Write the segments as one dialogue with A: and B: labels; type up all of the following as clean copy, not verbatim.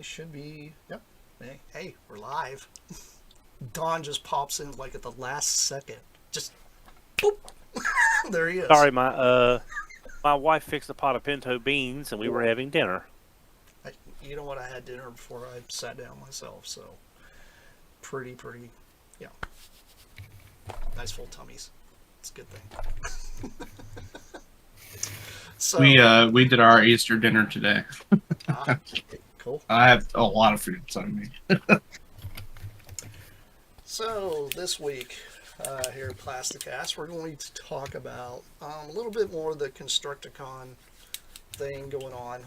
A: It should be. Yep. Hey, we're live. Don just pops in like at the last second. Just boop. There he is.
B: Sorry, my wife fixed a pot of pinto beans, and we were having dinner.
A: You know what? I had dinner before I sat down myself, so pretty. Yeah, nice full tummies. It's a good thing. So
C: we did our Easter dinner today.
A: Cool.
C: I have a lot of food on me.
A: So this week here at Plasticast, we're going to talk about a little bit more of the Constructicon thing going on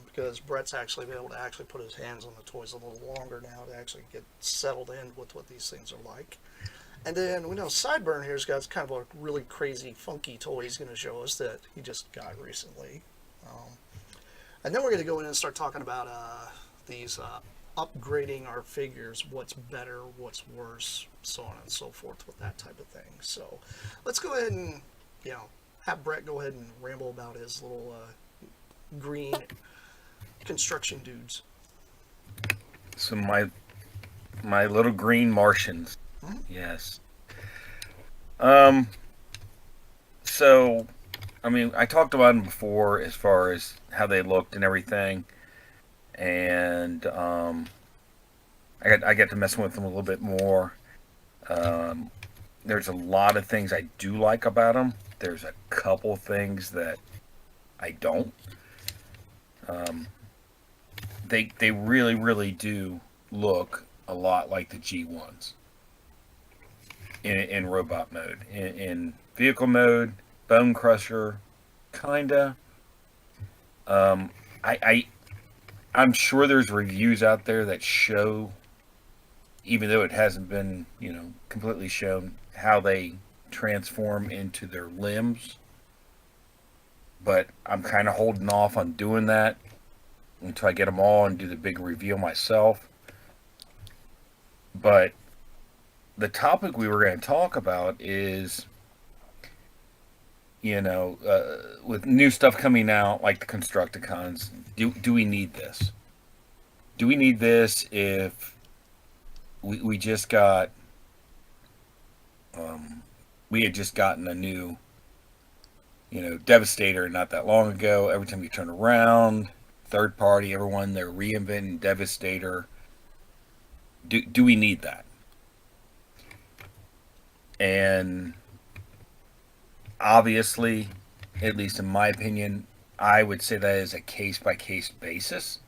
A: because Brett's actually been able to actually put his hands on the toys a little longer now to actually get settled in with what these things are like. And then we know Sideburn here's got kind of a really crazy, funky toy he's going to show us that he just got recently. And then we're going to go in and start talking about these upgrading our figures, what's better, what's worse, so on and so forth with that type of thing. So let's go ahead and, have Brett go ahead and ramble about his little green construction dudes.
D: So my little green Martians.
A: Hmm?
D: Yes. So, I mean, I talked about them before as far as how they looked and everything, and I got to mess with them a little bit more. There's a lot of things I do like about them. There's a couple things that I don't. They really do look a lot like the G1s in robot mode. In vehicle mode, Bone Crusher, kinda. I'm sure there's reviews out there that show, even though it hasn't been, completely shown, how they transform into their limbs. But I'm kind of holding off on doing that until I get them all and do the big reveal myself. But the topic we were going to talk about is, with new stuff coming out like the Constructicons, do we need this? Do we need this if we just got, we had just gotten a new, Devastator not that long ago. Every time you turn around, third party, everyone, they're reinventing Devastator. Do we need that? And obviously, at least in my opinion, I would say that is a case-by-case basis.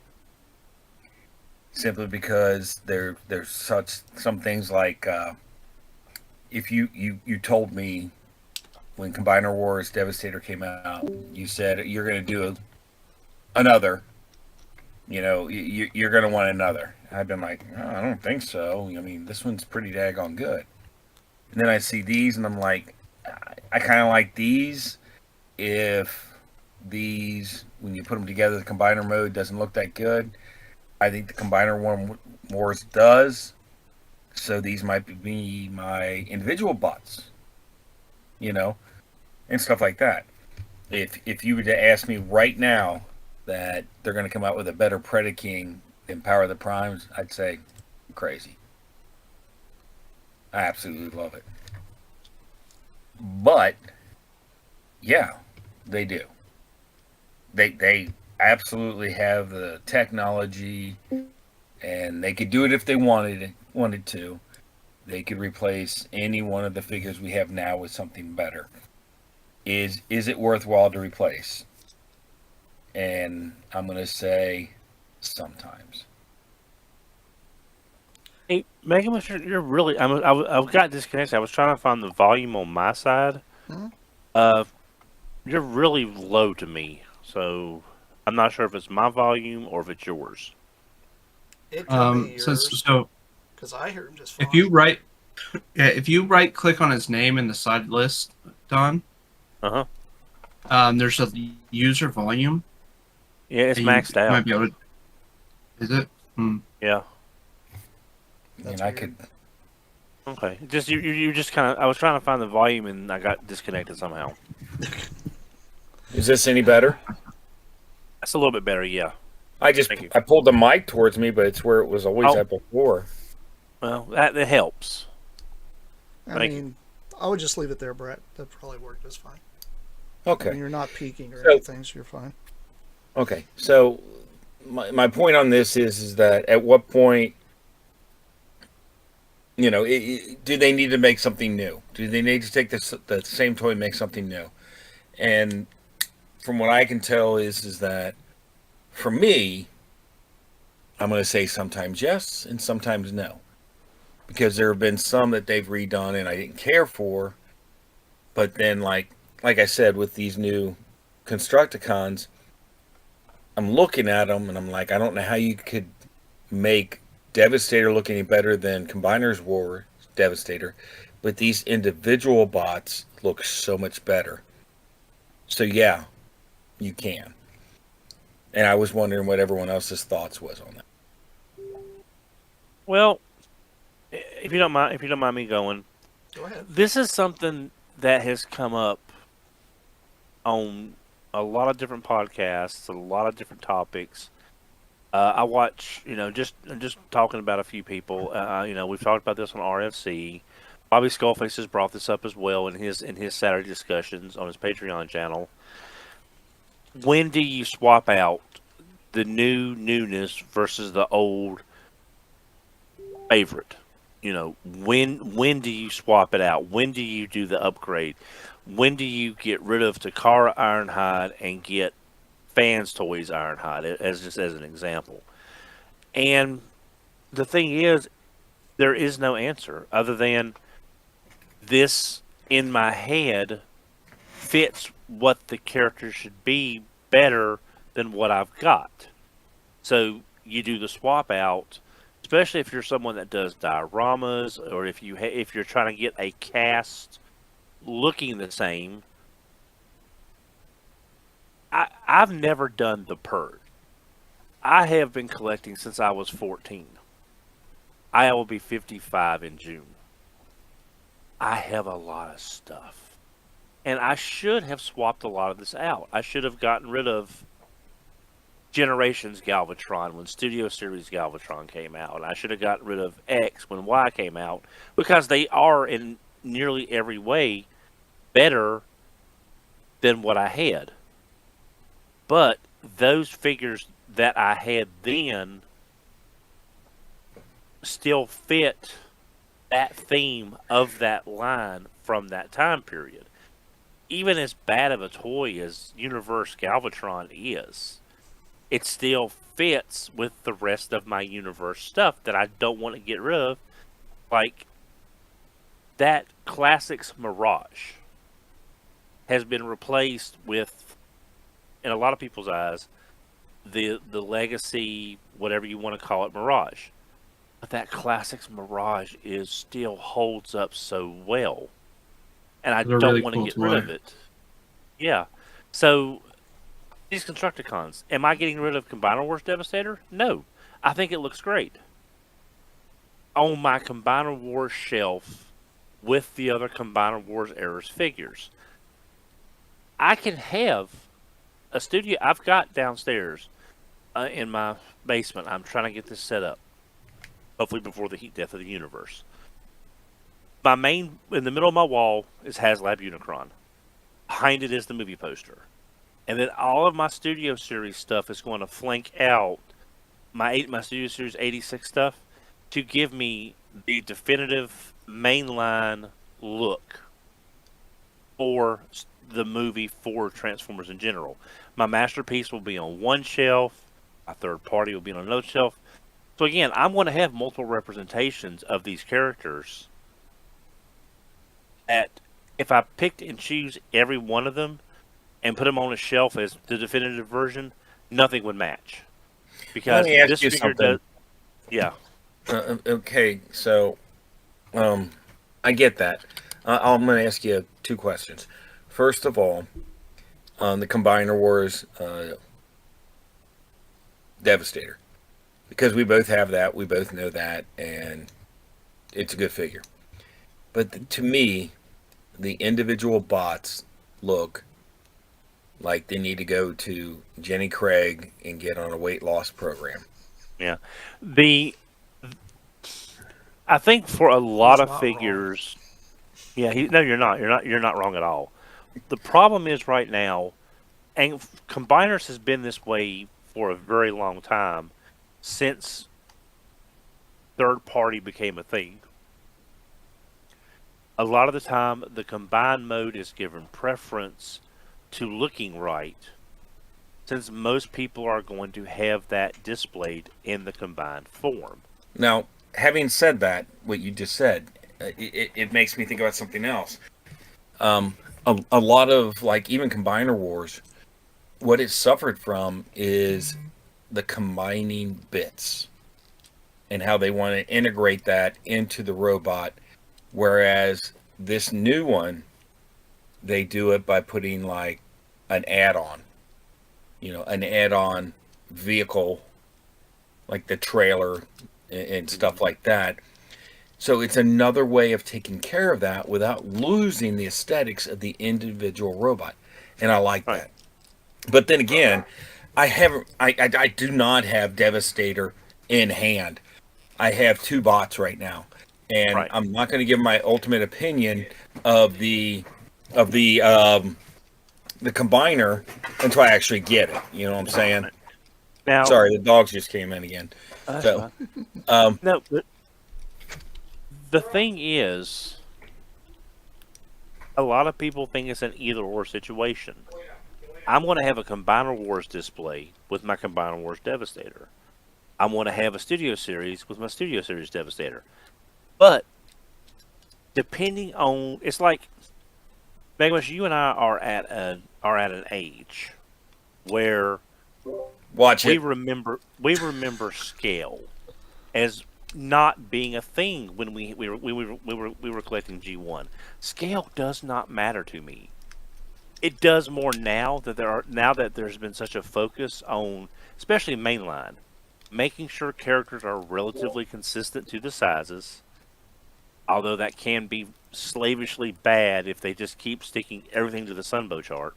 D: Simply because there's some things like, if you told me when Combiner Wars Devastator came out, you said you're going to do another, you're going to want another. I've been like, oh, I don't think so. I mean, this one's pretty daggone good. And then I see these and I'm like, I kind of like these. If these, when you put them together, the Combiner mode doesn't look that good. I think the Combiner Wars does. So these might be my individual bots, and stuff like that. If you were to ask me right now that they're going to come out with a better Predaking than Power of the Primes, I'd say you're crazy. I absolutely love it. But yeah, they do. They absolutely have the technology, and they could do it if they wanted to. They could replace any one of the figures we have now with something better. Is it worthwhile to replace? And I'm going to say sometimes.
B: Hey, Megan, you're really. I've got disconnected. I was trying to find the volume on my side.
A: Hmm?
B: You're really low to me, so I'm not sure if it's my volume or if it's yours.
A: It could be yours
C: So
A: because I hear him just fine.
C: if you right click on his name in the side list, Don, there's a user volume.
B: Yeah, it's maxed out.
C: Might be able to, is it?
B: Yeah.
A: That's
D: I
A: weird.
D: could.
B: Okay. Just you just kind of. I was trying to find the volume and I got disconnected somehow.
D: Is this any better?
B: That's a little bit better, yeah. Thank you.
D: I pulled the mic towards me, but it's where it was always
B: Oh.
D: at before.
B: Well, that helps.
A: I
B: Thank
A: mean, I would just leave it there, Brett. That probably worked just fine. I mean,
D: Okay.
A: you're not peaking or
D: So
A: anything, so you're fine.
D: okay. So my point on this is that at what point, do they need to make something new? Do they need to take the same toy and make something new? And from what I can tell is that for me, I'm going to say sometimes yes and sometimes no, because there have been some that they've redone and I didn't care for, but then like I said with these new Constructicons, I'm looking at them and I'm like, I don't know how you could make Devastator look any better than Combiner's War Devastator, but these individual bots look so much better. So yeah, you can. And I was wondering what everyone else's thoughts was on that.
B: Well, if you don't mind me going,
A: Go ahead.
B: this is something that has come up on a lot of different podcasts, a lot of different topics. I watch, just talking about a few people. We've talked about this on RFC. Bobby Skullface has brought this up as well in his Saturday discussions on his Patreon channel. When do you swap out the newness versus the old favorite? When do you swap it out? When do you do the upgrade? When do you get rid of Takara Ironhide and get Fans Toys Ironhide, as an example? And the thing is, there is no answer other than this in my head fits what the character should be better than what I've got. So you do the swap out, especially if you're someone that does dioramas, or if you're trying to get a cast looking the same. I've never done the purge. I have been collecting since I was 14. I will be 55 in June. I have a lot of stuff. And I should have swapped a lot of this out. I should have gotten rid of Generations Galvatron when Studio Series Galvatron came out. And I should have gotten rid of X when Y came out, because they are in nearly every way better than what I had. But those figures that I had then still fit that theme of that line from that time period. Even as bad of a toy as Universe Galvatron is, it still fits with the rest of my Universe stuff that I don't want to get rid of. Like, that Classics Mirage has been replaced with, in a lot of people's eyes, the Legacy, whatever you want to call it, Mirage. But that Classics Mirage still holds up so well. And I
C: It's a
B: don't
C: really
B: want
C: cool
B: to get rid of
C: toy.
B: it. Yeah. So, these Constructicons, am I getting rid of Combiner Wars Devastator? No. I think it looks great. On my Combiner Wars shelf with the other Combiner Wars Errors figures, I can have a studio I've got downstairs in my basement. I'm trying to get this set up, hopefully before the heat death of the universe. My main, in the middle of my wall, is HasLab Unicron. Behind it is the movie poster. And then all of my Studio Series stuff is going to flank out my Studio Series 86 stuff to give me the definitive mainline look for the movie, for Transformers in general. My masterpiece will be on one shelf. My third party will be on another shelf. So again, I'm going to have multiple representations of these characters. That if I picked and choose every one of them and put them on a shelf as the definitive version, nothing would match. Because
D: Let me ask
B: this
D: you
B: figure
D: something.
B: does. Yeah.
D: Okay, so I get that. I'm going to ask you two questions. First of all, on the Combiner Wars Devastator, because we both have that, we both know that, and it's a good figure. But to me, the individual bots look like they need to go to Jenny Craig and get on a weight loss program.
B: Yeah. The I think for a lot
A: He's
B: of
A: not wrong.
B: figures, yeah, no, you're not. You're not wrong at all. The problem is right now, and combiners has been this way for a very long time, since third party became a thing. A lot of the time, the combined mode is given preference to looking right, since most people are going to have that displayed in the combined form.
D: Now, having said that, what you just said, it makes me think about something else. A lot of, like, even Combiner Wars, what it suffered from is the combining bits and how they want to integrate that into the robot. Whereas this new one, they do it by putting like an add-on, an add-on vehicle, like the trailer and stuff like that. So it's another way of taking care of that without losing the aesthetics of the individual robot. And I like
B: Right.
D: that. But then again, I do not have Devastator in hand. I have two bots right now, and
B: Right.
D: I'm not going to give my ultimate opinion of the combiner until I actually get it. You know what I'm saying?
B: Now,
D: Sorry, the dogs just came in again.
B: that's
D: So,
B: fine. No, but the thing is, a lot of people think it's an either-or situation. I'm going to have a Combiner Wars display with my Combiner Wars Devastator. I'm going to have a Studio Series with my Studio Series Devastator. But depending on, it's like, Magnus, you and I are at an age where
D: watch
B: we
D: it.
B: remember scale as not being a thing when we were collecting G1. Scale does not matter to me. It does more now that there's been such a focus on, especially mainline, making sure characters are relatively consistent to the sizes. Although that can be slavishly bad if they just keep sticking everything to the Sunbow chart.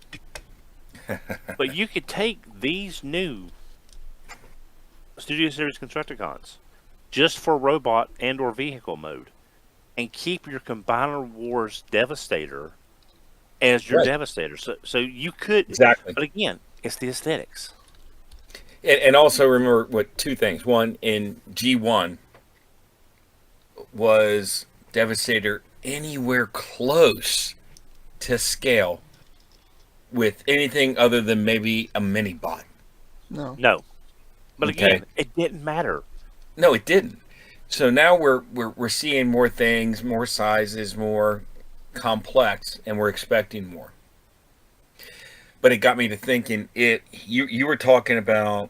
B: But you could take these new Studio Series Constructicons just for robot and or vehicle mode and keep your Combiner Wars Devastator as your
D: Right.
B: Devastator. So you could,
D: Exactly.
B: but again, it's the aesthetics.
D: And also remember two things. One, in G1, was Devastator anywhere close to scale with anything other than maybe a mini bot?
A: No.
B: No. But
D: Okay.
B: again, it didn't matter.
D: No, it didn't. So now we're seeing more things, more sizes, more complex, and we're expecting more. But it got me to thinking. You were talking about,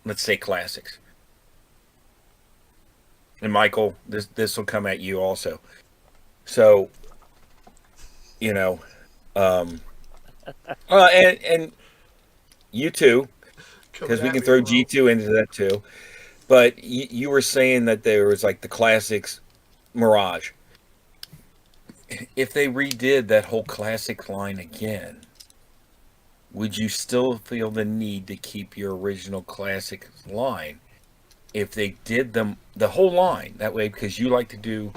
D: let's say, classics. And Michael, this will come at you also. So, and you too, because we can throw G2 into that too. But you were saying that there was like the classics Mirage. If they redid that whole classic line again, would you still feel the need to keep your original classic line if they did them the whole line that way, because you like to do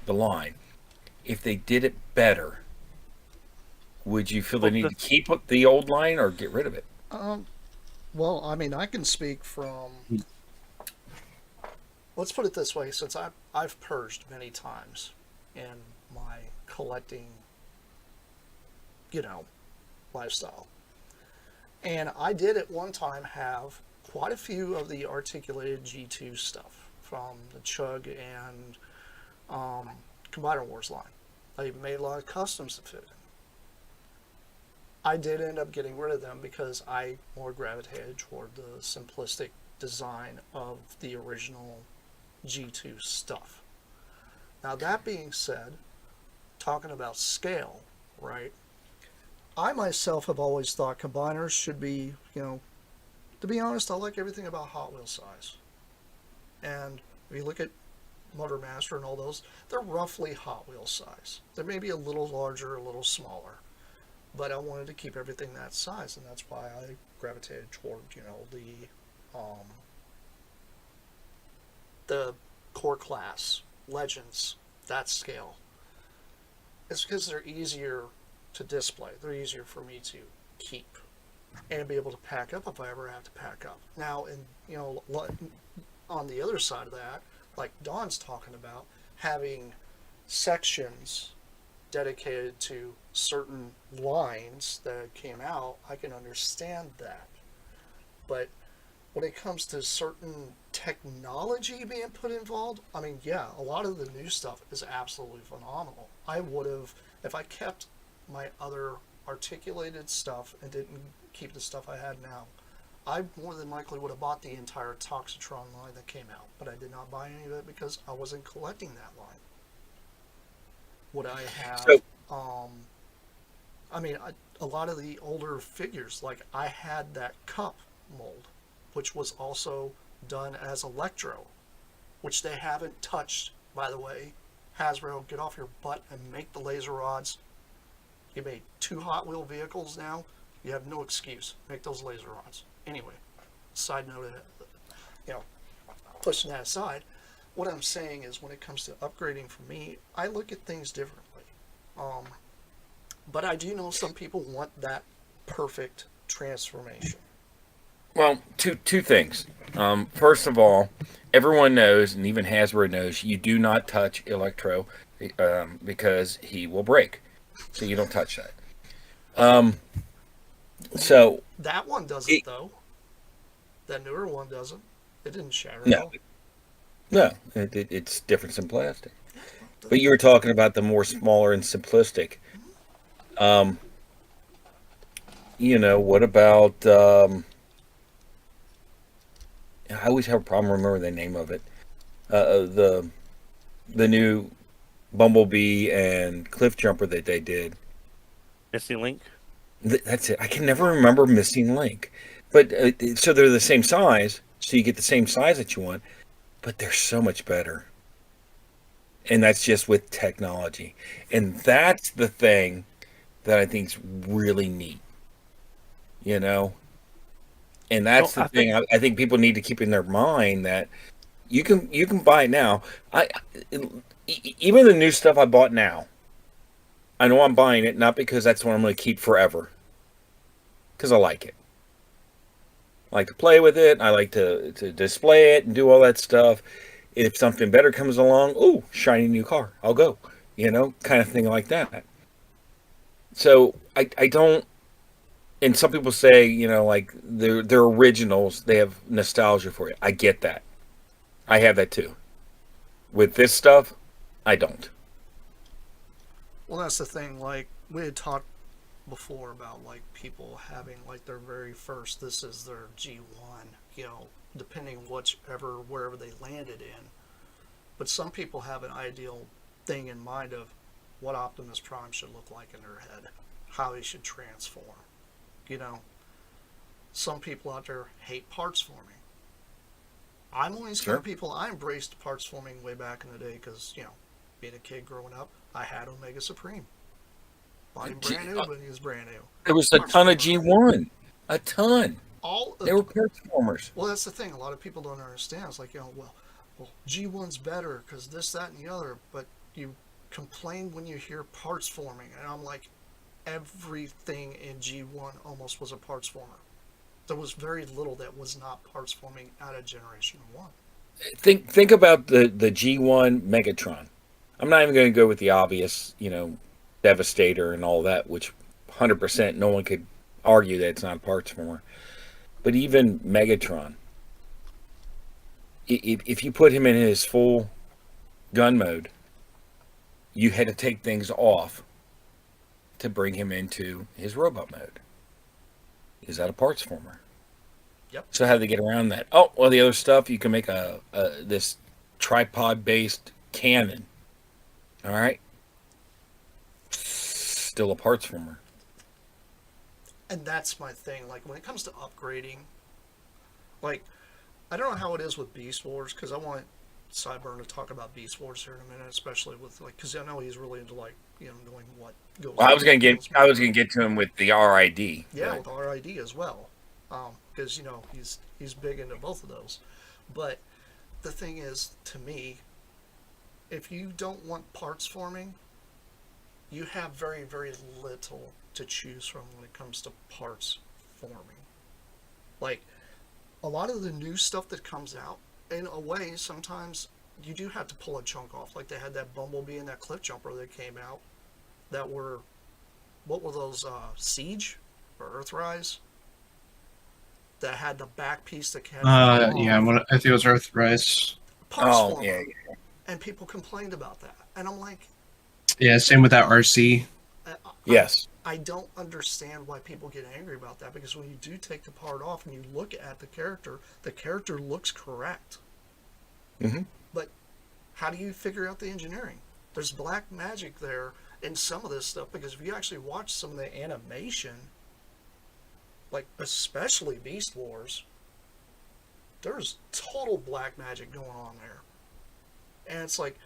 D: the line? If they did it better, would you feel the need to keep the old line or get rid of it?
A: Well, I mean, I can speak from. Let's put it this way: since I've purged many times in my collecting, lifestyle, and I did at one time have quite a few of the articulated G2 stuff from the Chug and Combiner Wars line. I made a lot of customs to fit in. I did end up getting rid of them because I more gravitated toward the simplistic design of the original G2 stuff. Now, that being said, talking about scale, right? I myself have always thought combiners should be, to be honest, I like everything about Hot Wheel size. And if you look at Motor Master and all those, they're roughly Hot Wheel size. They may be a little larger, a little smaller. but I wanted to keep everything that size, and that's why I gravitated toward, the core class, Legends, that scale. It's because they're easier to display. They're easier for me to keep and be able to pack up if I ever have to pack up. Now, on the other side of that, like Don's talking about, having sections dedicated to certain lines that came out, I can understand that. But when it comes to certain technology being put involved, I mean, yeah, a lot of the new stuff is absolutely phenomenal. I would have, if I kept my other articulated stuff and didn't keep the stuff I had now, I more than likely would have bought the entire Toxitron line that came out, but I did not buy any of it because I wasn't collecting that line. Would I have,
D: So
A: a lot of the older figures, like I had that cup mold, which was also done as Electro, which they haven't touched, by the way. Hasbro, get off your butt and make the laser rods. You made 2 Hot Wheel vehicles now. You have no excuse. Make those laser rods. Anyway, side note, pushing that aside, what I'm saying is when it comes to upgrading for me, I look at things differently. But I do know some people want that perfect transformation.
D: well, two things. First of all, everyone knows, and even Hasbro knows, you do not touch Electro because he will break. So you don't touch that. So
A: That one doesn't, though. That newer one doesn't. It didn't shatter at
D: no,
A: all.
D: no, it's different than plastic. But you were talking about the more smaller and simplistic. What about? I always have a problem remembering the name of it. The new Bumblebee and Cliff Jumper that they did.
B: Missing link.
D: That's it. I can never remember Missing Link. But so they're the same size, so you get the same size that you want, but they're so much better. And that's just with technology. And that's the thing that I think is really neat. You know? And that's
B: Well,
D: the thing I think people need to keep in their mind that you can buy it now. Even the new stuff I bought now, I know I'm buying it not because that's what I'm going to keep forever, because I like it. I like to play with it. I like to display it and do all that stuff. If something better comes along, ooh, shiny new car, I'll go. Kind of thing like that. So I don't. And some people say, like they're originals. They have nostalgia for you. I get that. I have that too. With this stuff, I don't.
A: Well, that's the thing. Like, we had talked before about, like, people having, like, their very first, this is their G1, depending wherever they landed in. But some people have an ideal thing in mind of what Optimus Prime should look like in their head, how he should transform. Some people out there hate parts forming. I'm one of these kind of people. I embraced parts forming way back in the day because, being a kid growing up, I had Omega Supreme. Bought him brand new, but he was brand new.
D: There was a ton of G1. A ton. They were parts formers.
A: Well, that's the thing. A lot of people don't understand. It's like, well, G1's better because this, that, and the other. But you complain when you hear parts forming. And I'm like, everything in G1 almost was a parts former. There was very little that was not parts forming out of Generation 1.
D: Think about the G1 Megatron. I'm not even going to go with the obvious, Devastator and all that, which 100% no one could argue that it's not a parts former. But even Megatron, if you put him in his full gun mode, you had to take things off to bring him into his robot mode. Is that a parts former?
A: Yep.
D: So how do they get around that? Oh, well, the other stuff, you can make this tripod-based cannon. All right? Still a parts former.
A: And that's my thing. Like, when it comes to upgrading, like, I don't know how it is with Beast Wars, because I want Sideburn to talk about Beast Wars here in a minute, especially with like, because I know he's really into like knowing what goes.
D: Well, I was gonna
A: goes-
D: get to him with the RID.
A: Yeah,
D: but-
A: with RID as well, because he's big into both of those. But the thing is, to me, if you don't want parts forming, you have very, very little to choose from when it comes to parts forming. Like, a lot of the new stuff that comes out, in a way, sometimes you do have to pull a chunk off. Like, they had that Bumblebee and that Cliff Jumper that came out that were, what were those, Siege or Earthrise? That had the back piece that had
C: I think it was Earthrise.
A: parts
D: Oh,
A: former.
D: yeah.
A: And people complained about that. And I'm like,
C: Yeah, same with that RC.
A: I,
D: Yes.
A: I don't understand why people get angry about that, because when you do take the part off and you look at the character looks correct.
D: Mhm.
A: But how do you figure out the engineering? There's black magic there in some of this stuff, because if you actually watch some of the animation, like especially Beast Wars, there's total black magic going on there. And it's like,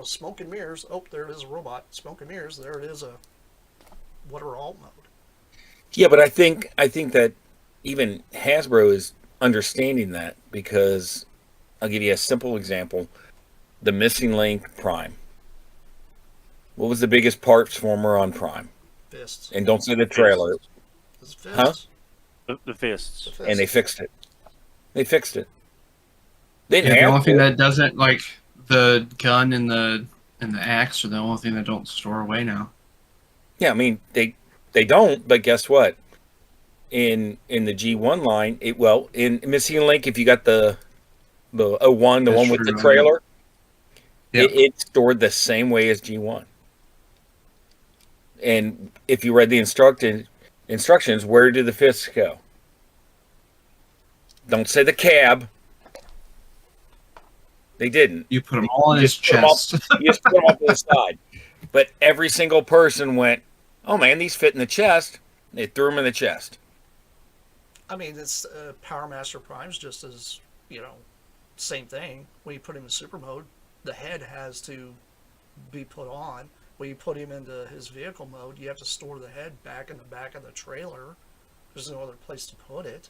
A: smoke and mirrors, oh, there it is, a robot. Smoke and mirrors, there it is, a whatever alt mode.
D: Yeah, but I think that even Hasbro is understanding that, because I'll give you a simple example: the Missing Link Prime. What was the biggest parts former on Prime?
A: Fists.
D: And don't say the trailer.
A: It's fists.
D: Huh?
B: The fists.
A: The fists.
D: And they fixed it. They fixed it. They
C: Yeah,
D: didn't
C: the
D: have
C: only thing
D: to.
C: that doesn't, like, the gun and the axe are the only thing that don't store away now.
D: Yeah, I mean they don't, but guess what? In the G1 line, in Missing Link, if you got the 01, the
C: That's
D: one with the
C: true.
D: trailer,
C: Yeah.
D: it stored the same way as G1. And if you read the instructions, where do the fists go? Don't say the cab. They didn't.
C: You put them all in
D: You
C: his
D: just put 'em all-
C: chest.
D: You just put them off to the side. But every single person went, "Oh man, these fit in the chest." They threw them in the chest.
A: I mean, it's Power Master Prime's just as, same thing. When you put him in super mode, the head has to be put on. When you put him into his vehicle mode, you have to store the head back in the back of the trailer. There's no other place to put it.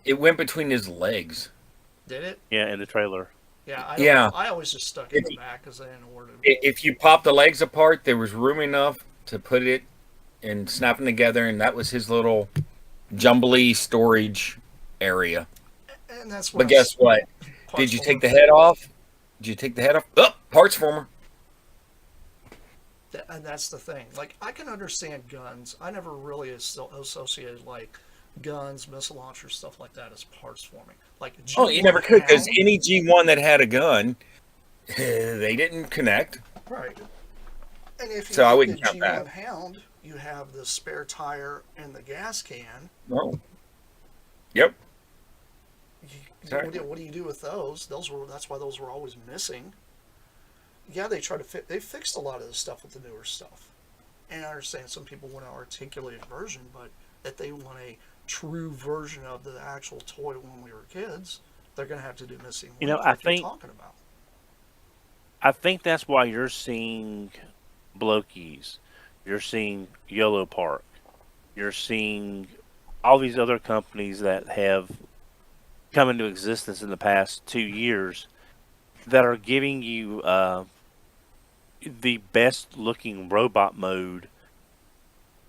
D: It went between his legs.
A: Did it?
B: Yeah, in the trailer.
A: Yeah. I always just stuck it in the back because I didn't know where to.
D: If you pop the legs apart, there was room enough to put it and snap them together, and that was his little jumbly storage area.
A: And that's what.
D: But guess what? Did you take the head off? Did you take the head off? Oh, parts former.
A: And that's the thing. Like, I can understand guns. I never really associated like guns, missile launchers, stuff like that as parts forming. Like,
D: Oh, you never could, because
A: Hound-
D: any G1 that had a gun, they didn't connect.
A: Right. And if you
D: So I
A: look
D: wouldn't
A: at
D: count
A: G1
D: that.
A: Hound, you have the spare tire and the gas can.
D: No. Yep.
A: What do you do with those? That's why those were always missing. Yeah, they fixed a lot of the stuff with the newer stuff. And I understand some people want an articulated version, but if they want a true version of the actual toy when we were kids, they're going to have to do missing link
B: I
A: like you're
B: think-
A: talking about.
B: I think that's why you're seeing Blokies, you're seeing Yellow Park, you're seeing all these other companies that have come into existence in the past 2 years that are giving you the best looking robot mode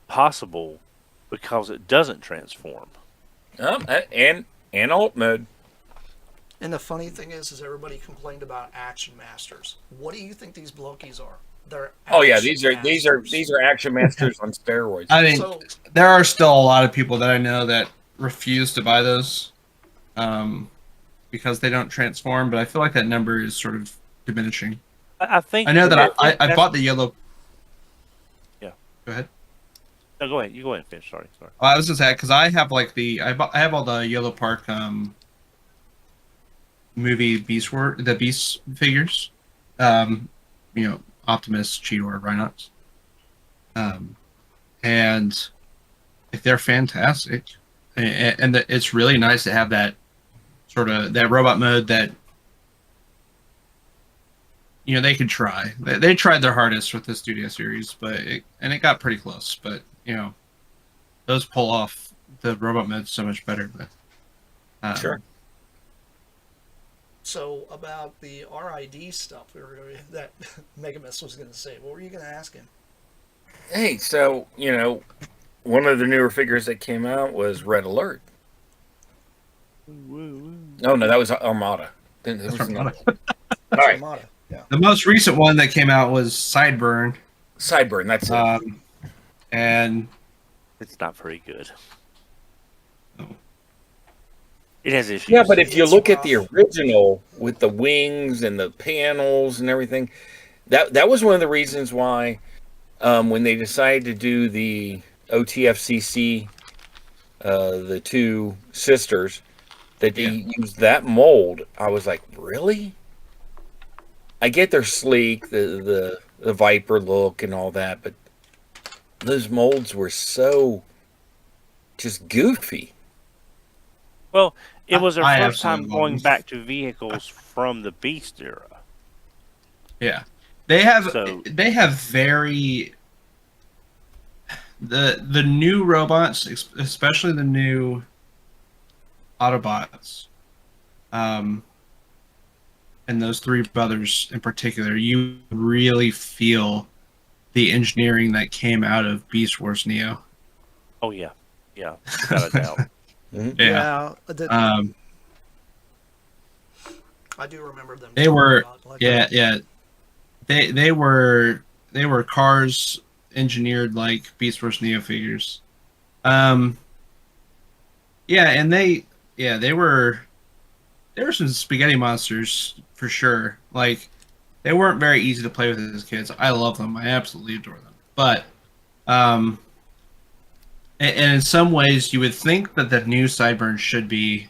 B: possible because it doesn't transform.
D: And alt mode.
A: And the funny thing is everybody complained about Action Masters. What do you think these Blokies are? They're
D: Oh yeah,
A: Action
D: these are
A: Masters.
D: action masters on steroids.
C: I mean,
A: So
C: there are still a lot of people that I know that refuse to buy those because they don't transform, but I feel like that number is sort of diminishing.
B: I think
C: I know that I
B: that's-
C: bought the yellow.
B: Yeah.
C: Go ahead.
B: No, go ahead. You go ahead and finish. Sorry.
C: I was just at because I have like I have all the Yellow Park movie the Beast figures, Optimus, Cheetor, Rhinox, and they're fantastic, and it's really nice to have that sort of that robot mode that they could try. They tried their hardest with the Studio Series, but it got pretty close. But those pull off the robot mode so much better. But
D: Sure.
A: So about the RID stuff that Megamis was going to say, what were you going to ask him?
D: Hey, so one of the newer figures that came out was Red Alert. Oh no, that was Armada. Then there was another one. All right,
A: Armada. Yeah.
C: the most recent one that came out was Sideburn,
D: Sideburn. That's it.
C: and
B: It's not very good.
C: Oh.
B: It has issues.
D: Yeah, but if you
A: It's
D: look at the
A: rough.
D: original with the wings and the panels and everything, that was one of the reasons why when they decided to do the OTFCC, the two sisters, that they used that mold, I was like, really? I get they're sleek, the Viper look and all that, but those molds were so just goofy.
B: Well, it was
C: I
B: our first time
C: absolutely love
B: going
C: them.
B: back to vehicles from the Beast era.
C: yeah, they have
B: So-
C: very the new robots, especially the new Autobots, and those three brothers in particular, you really feel the engineering that came out of Beast Wars Neo.
B: Oh yeah, without a doubt.
C: Yeah.
A: I do remember them.
C: They
A: talking
C: were
A: about, like,
C: they were cars engineered like Beast Wars Neo figures. And they were some spaghetti monsters for sure. Like, they weren't very easy to play with as kids. I love them. I absolutely adore them. But and in some ways you would think that the new Sideburn should be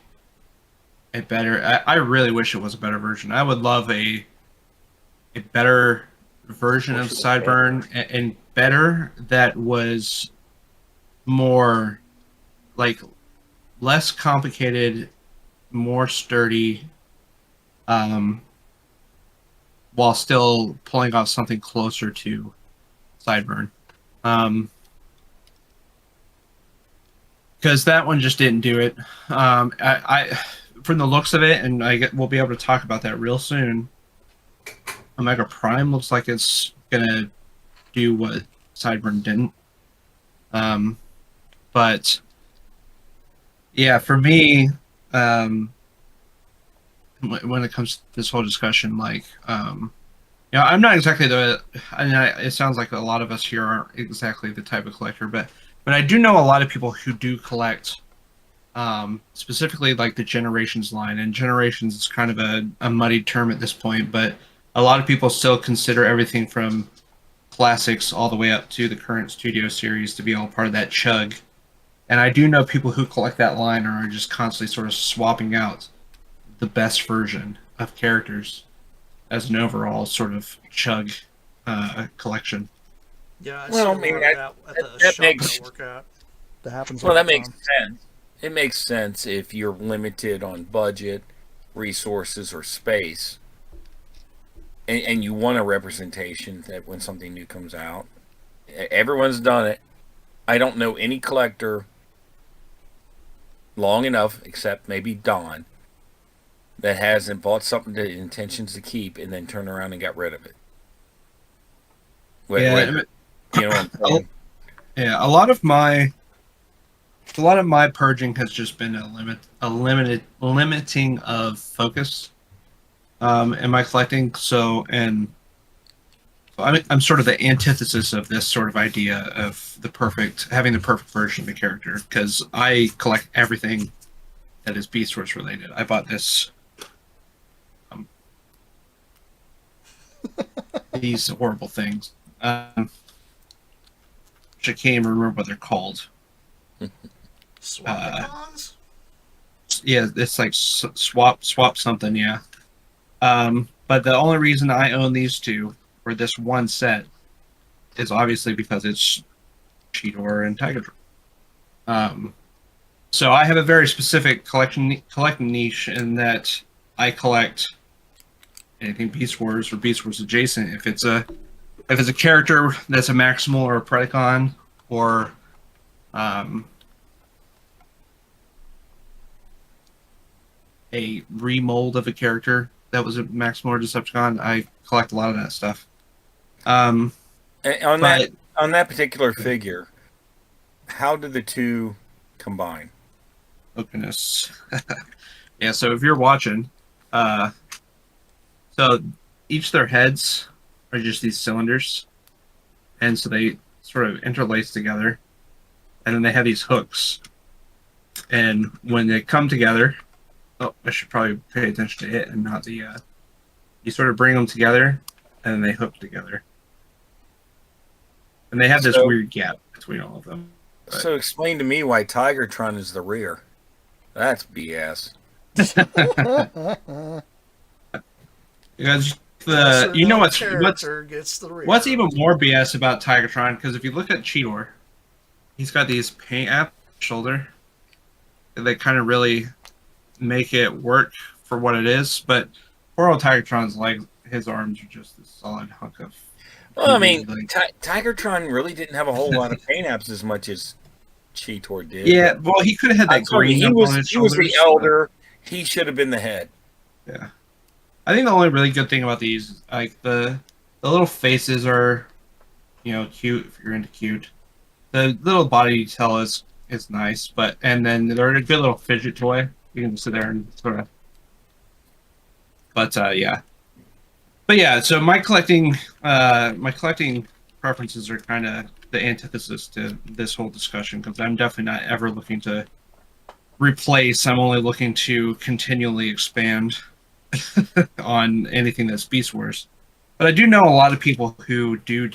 C: a better. I really wish it was a better version. I would love a better version of Sideburn, and better that was more like less complicated, more sturdy, while still pulling off something closer to Sideburn. Because that one just didn't do it. I from the looks of it, and we'll be able to talk about that real soon. Omega Prime looks like it's gonna do what Sideburn didn't. But yeah, for me, when it comes to this whole discussion, like, I'm not exactly it sounds like a lot of us here aren't exactly the type of collector, but I do know a lot of people who do collect, specifically like the Generations line, and Generations is kind of a muddied term at this point, but a lot of people still consider everything from classics all the way up to the current Studio Series to be all part of that chug. And I do know people who collect that line are just constantly sort of swapping out the best version of characters as an overall sort of chug collection.
A: Yeah, I
D: Well,
A: see
D: I mean,
A: a lot of that at the
D: that
A: shop
D: makes-
A: I work at. That happens.
D: Well,
A: all
D: that
A: the
D: makes
A: time.
D: sense. It makes sense if you're limited on budget, resources, or space, and you want a representation that when something new comes out, everyone's done it. I don't know any collector long enough, except maybe Don, that hasn't bought something that intentions to keep and then turn around and got rid of it.
C: Yeah,
D: Whether- you know what I'm saying?
C: Yeah, a lot of my purging has just been limiting of focus in my collecting. So I'm sort of the antithesis of this sort of idea of having the perfect version of a character, because I collect everything that is Beast Wars related. I bought this these horrible things. Which I can't even remember what they're called.
A: Swapticons?
C: Yeah, it's like swap something. Yeah. But the only reason I own these two for this one set is obviously because it's Cheetor and Tiger. So I have a very specific collecting niche in that I collect anything Beast Wars or Beast Wars adjacent. If it's a character that's a Maximal or a Predacon or a remold of a character that was a Maximal or Decepticon, I collect a lot of that stuff.
D: And on
C: But
D: that particular figure, how do the two combine?
C: oh goodness. Yeah, so if you're watching, so each their heads are just these cylinders, and so they sort of interlace together, and then they have these hooks. And when they come together, oh, I should probably pay attention to it and not the. You sort of bring them together, and then they hook together, and they have this weird gap between all of them. But...
D: So explain to me why Tigertron is the rear. That's BS.
C: Because what's even more BS about Tigertron? Because if you look at Cheetor, he's got these paint app shoulder. They kind of really make it work for what it is. But poor old Tigertron's legs, his arms are just a solid hunk of.
D: Well, I mean, Tigertron really didn't have a whole lot of paint apps as much as Cheetor did.
C: Yeah, well, he could have had that green up on his shoulders.
D: He was the elder. He should have been the head.
C: Yeah. I think the only really good thing about these is like the little faces are, cute if you're into cute. The little body detail is nice, and then they're a good little fidget toy. You can sit there and sort of. But yeah. But yeah, so my collecting preferences are kind of the antithesis to this whole discussion because I'm definitely not ever looking to replace. I'm only looking to continually expand on anything that's Beast Wars. But I do know a lot of people who do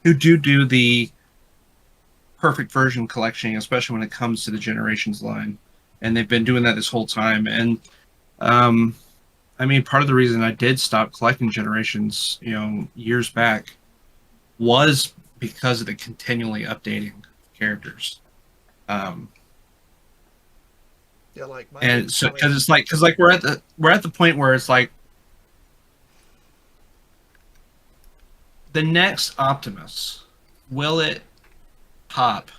C: the perfect version collection, especially when it comes to the Generations line, and they've been doing that this whole time. And I mean, part of the reason I did stop collecting Generations, years back, was because of the continually updating characters.
A: Yeah, like
C: and so because we're at the point where it's like the next Optimus, will it pop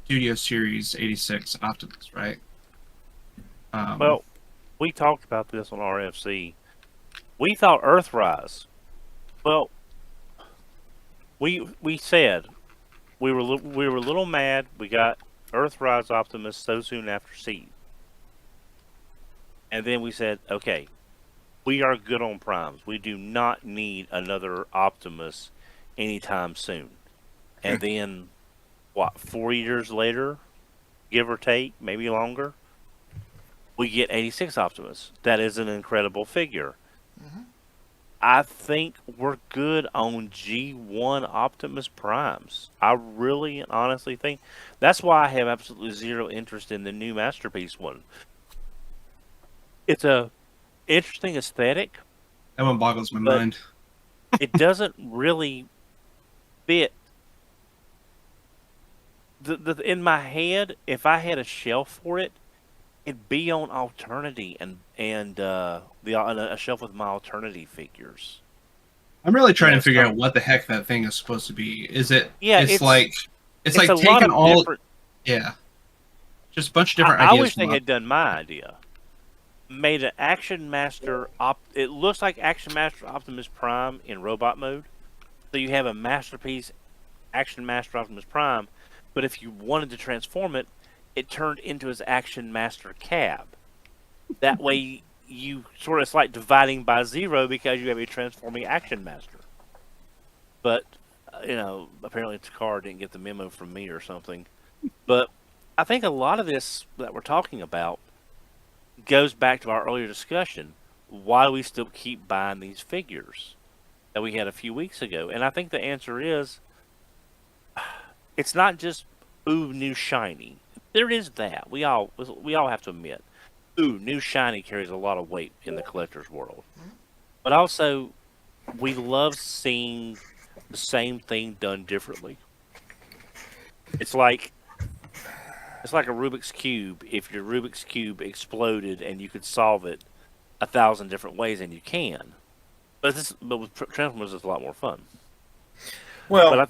C: Studio Series 86 Optimus, right?
B: Well, we talked about this on RFC. We thought Earthrise. Well, we said we were a little mad. We got Earthrise Optimus so soon after Seed, and then we said, okay, we are good on primes. We do not need another Optimus anytime soon. And then, 4 years later, give or take, maybe longer, we get 86 Optimus. That is an incredible figure. Mm-hmm. I think we're good on G1 Optimus Primes. I really and honestly think that's why I have absolutely zero interest in the new Masterpiece one. It's a interesting aesthetic.
C: That one boggles my mind.
B: It doesn't really fit. In my head, if I had a shelf for it, it'd be on Alternity and a shelf with my Alternity figures.
C: I'm really trying to figure out what the heck that thing is supposed to be. Is it?
B: Yeah,
C: it's like taking all. Yeah, just a bunch of different ideas.
B: I wish they had done my idea. Made an Action Master it looks like Action Master Optimus Prime in robot mode. So you have a Masterpiece Action Master Optimus Prime, but if you wanted to transform it, it turned into his Action Master Cab. That way you sort of, it's like dividing by zero because you have a transforming Action Master. But apparently Takar didn't get the memo from me or something. But I think a lot of this that we're talking about goes back to our earlier discussion. Why do we still keep buying these figures that we had a few weeks ago? And I think the answer is, it's not just, ooh, new shiny. There is that. We all have to admit, ooh, new shiny carries a lot of weight in the collector's world. But also, we love seeing the same thing done differently. It's like, It's like a Rubik's cube. If your Rubik's cube exploded and you could solve it 1,000 different ways, and you can. But with Transformers, it's a lot more fun. But
D: Well,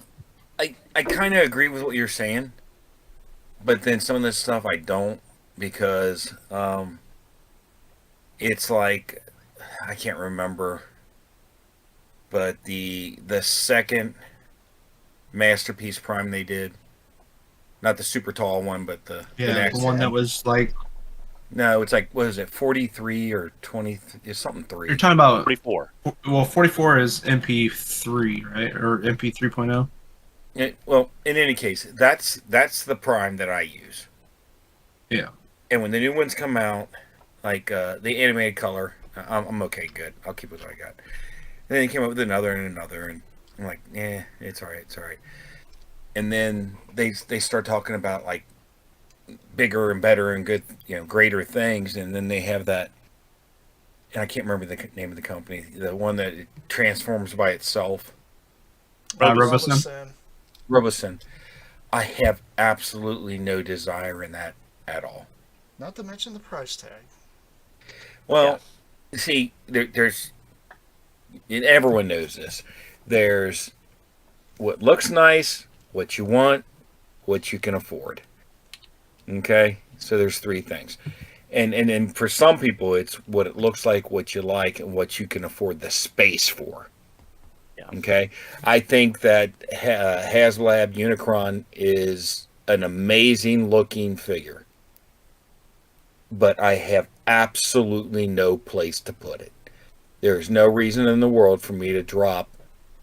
D: I kind of agree with what you're saying, but then some of this stuff I don't because it's like I can't remember, but the second Masterpiece Prime they did, not the super tall one, but the next
C: the one that was like
D: no, it's like what is it, 43 or 20? It's something three.
C: you're talking about.
B: 44.
C: Well, 44 is MP3, right, or MP 3.0.
D: Well, in any case, that's the Prime that I use.
C: Yeah.
D: And when the new ones come out, like the animated color, I'm okay, good. I'll keep with what I got. And then they came up with another and another, and I'm like, it's all right, it's all right. And then they start talking about like bigger and better and good, greater things, and then they have that. And I can't remember the name of the company, the one that transforms by itself.
C: Robosim.
D: Robosim. I have absolutely no desire in that at all.
A: Not to mention the price tag.
D: Well, see, there's, and everyone knows this. There's what looks nice, what you want, what you can afford. Okay, so there's three things, and for some people, it's what it looks like, what you like, and what you can afford the space for.
B: Yeah.
D: Okay, I think that HasLab Unicron is an amazing looking figure, but I have absolutely no place to put it. There's no reason in the world for me to drop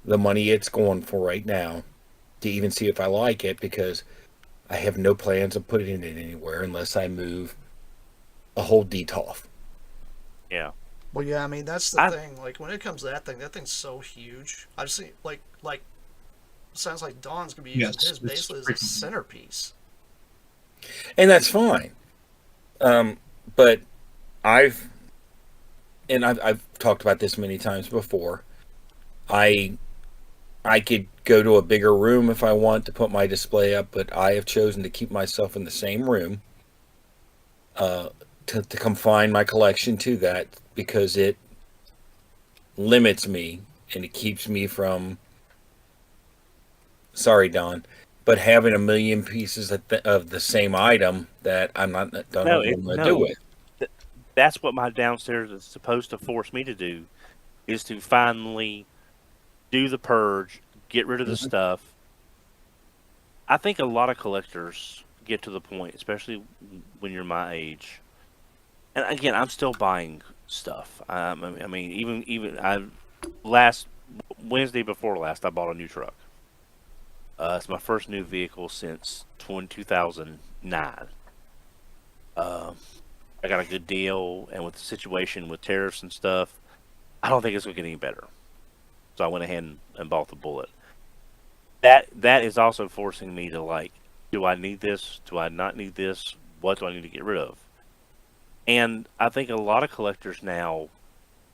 D: the money it's going for right now to even see if I like it, because I have no plans of putting it anywhere unless I move a whole DTOF.
B: Yeah.
A: Well, yeah, I mean that's the thing. Like when it comes to that thing's so huge. I've seen like sounds like Don's gonna be using his basically as a centerpiece.
D: And that's fine. But I've talked about this many times before. I could go to a bigger room if I want to put my display up, but I have chosen to keep myself in the same room to confine my collection to that, because it limits me and it keeps me from, sorry, Don, but having a million pieces of the same item that I'm not don't know what I'm going to do with.
B: That's what my downstairs is supposed to force me to do, is to finally do the purge, get rid of the stuff. I think a lot of collectors get to the point, especially when you're my age. And again, I'm still buying stuff. I mean, even last Wednesday before last, I bought a new truck. It's my first new vehicle since 2009. I got a good deal, and with the situation with tariffs and stuff, I don't think it's going to get any better. So I went ahead and bought the Bullet. That is also forcing me to, like, do I need this? Do I not need this? What do I need to get rid of? And I think a lot of collectors now,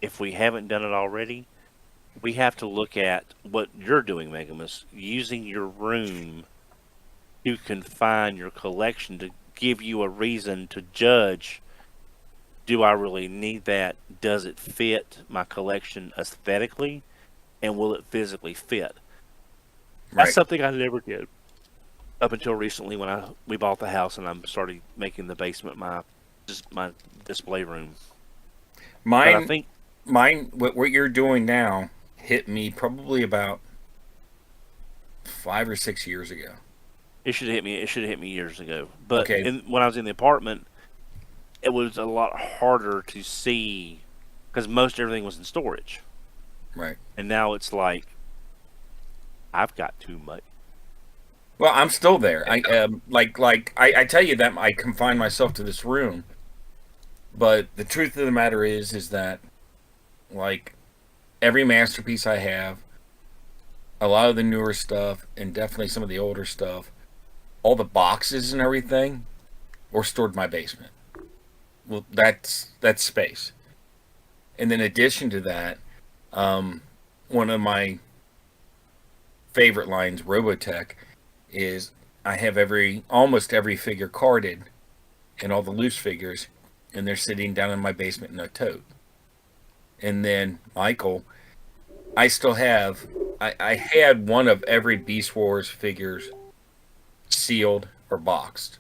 B: if we haven't done it already, we have to look at what you're doing, Megamus, using your room to confine your collection to give you a reason to judge, do I really need that? Does it fit my collection aesthetically? And will it physically fit? That's something I never did up until recently when we bought the house and I started making the basement my display room.
D: Mine, what you're doing now hit me probably about 5 or 6 years ago.
B: It should have hit me. It should have hit me years ago. But when I was in the apartment, it was a lot harder to see because most everything was in storage.
D: Right.
B: And now it's like I've got too much.
D: Well, I'm still there. I I tell you that I confine myself to this room, but the truth of the matter is that, like, every masterpiece I have, a lot of the newer stuff, and definitely some of the older stuff, all the boxes and everything, were stored in my basement. Well, that's space. And in addition to that, one of my favorite lines, Robotech, is I have almost every figure carded and all the loose figures, and they're sitting down in my basement in a tote. And then Michael, I still have, I had one of every Beast Wars figures sealed or boxed.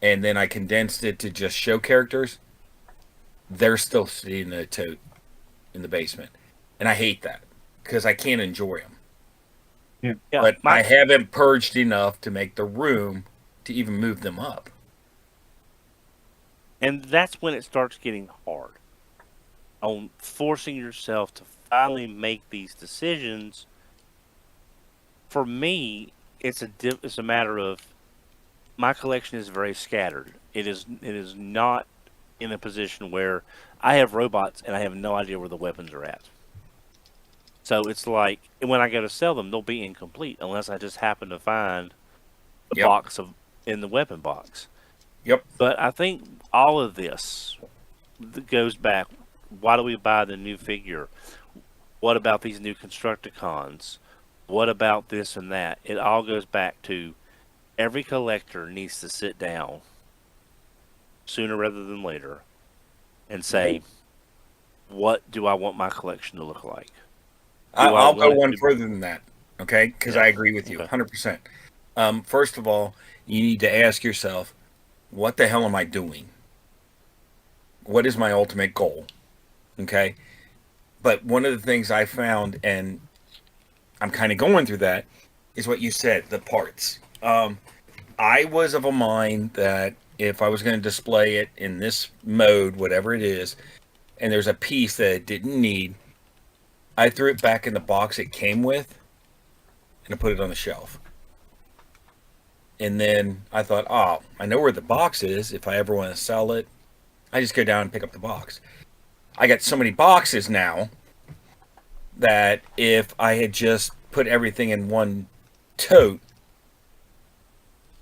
D: And then I condensed it to just show characters. They're still sitting in a tote in the basement. And I hate that because I can't enjoy them.
B: Yeah,
D: But I haven't purged enough to make the room to even move them up.
B: and that's when it starts getting hard. On forcing yourself to finally make these decisions. For me, it's a matter of my collection is very scattered. It is not in a position where I have robots and I have no idea where the weapons are at. So it's like when I go to sell them, they'll be incomplete unless I just happen to find the
D: Yep.
B: box in the weapon box.
D: Yep.
B: But I think all of this goes back. Why do we buy the new figure? What about these new Constructicons? What about this and that? It all goes back to every collector needs to sit down sooner rather than later and say, what do I want my collection to look like?
D: I'll go one further than that, okay? Because I agree with you,
B: Okay.
D: 100%. First of all, you need to ask yourself, what the hell am I doing? What is my ultimate goal? Okay? But one of the things I found, and I'm kind of going through that, is what you said, the parts. I was of a mind that if I was going to display it in this mode, whatever it is, and there's a piece that it didn't need, I threw it back in the box it came with, and I put it on the shelf. And then I thought, oh, I know where the box is. If I ever want to sell it, I just go down and pick up the box. I got so many boxes now that if I had just put everything in one tote,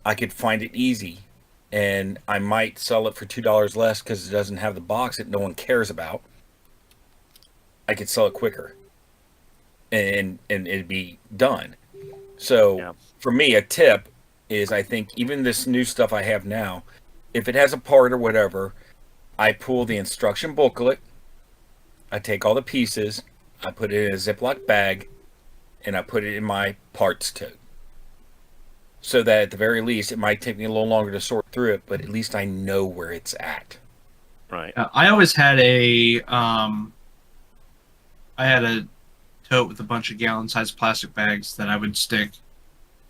D: I could find it easy. And I might sell it for $2 less because it doesn't have the box that no one cares about. I could sell it quicker. And it'd be done. So for me, a tip is I think even this new stuff I have now, if it has a part or whatever, I pull the instruction booklet, I take all the pieces, I put it in a Ziploc bag, and I put it in my parts tote. So that at the very least, it might take me a little longer to sort through it, but at least I know where it's at.
B: Right.
C: I always had a tote with a bunch of gallon-sized plastic bags that I would stick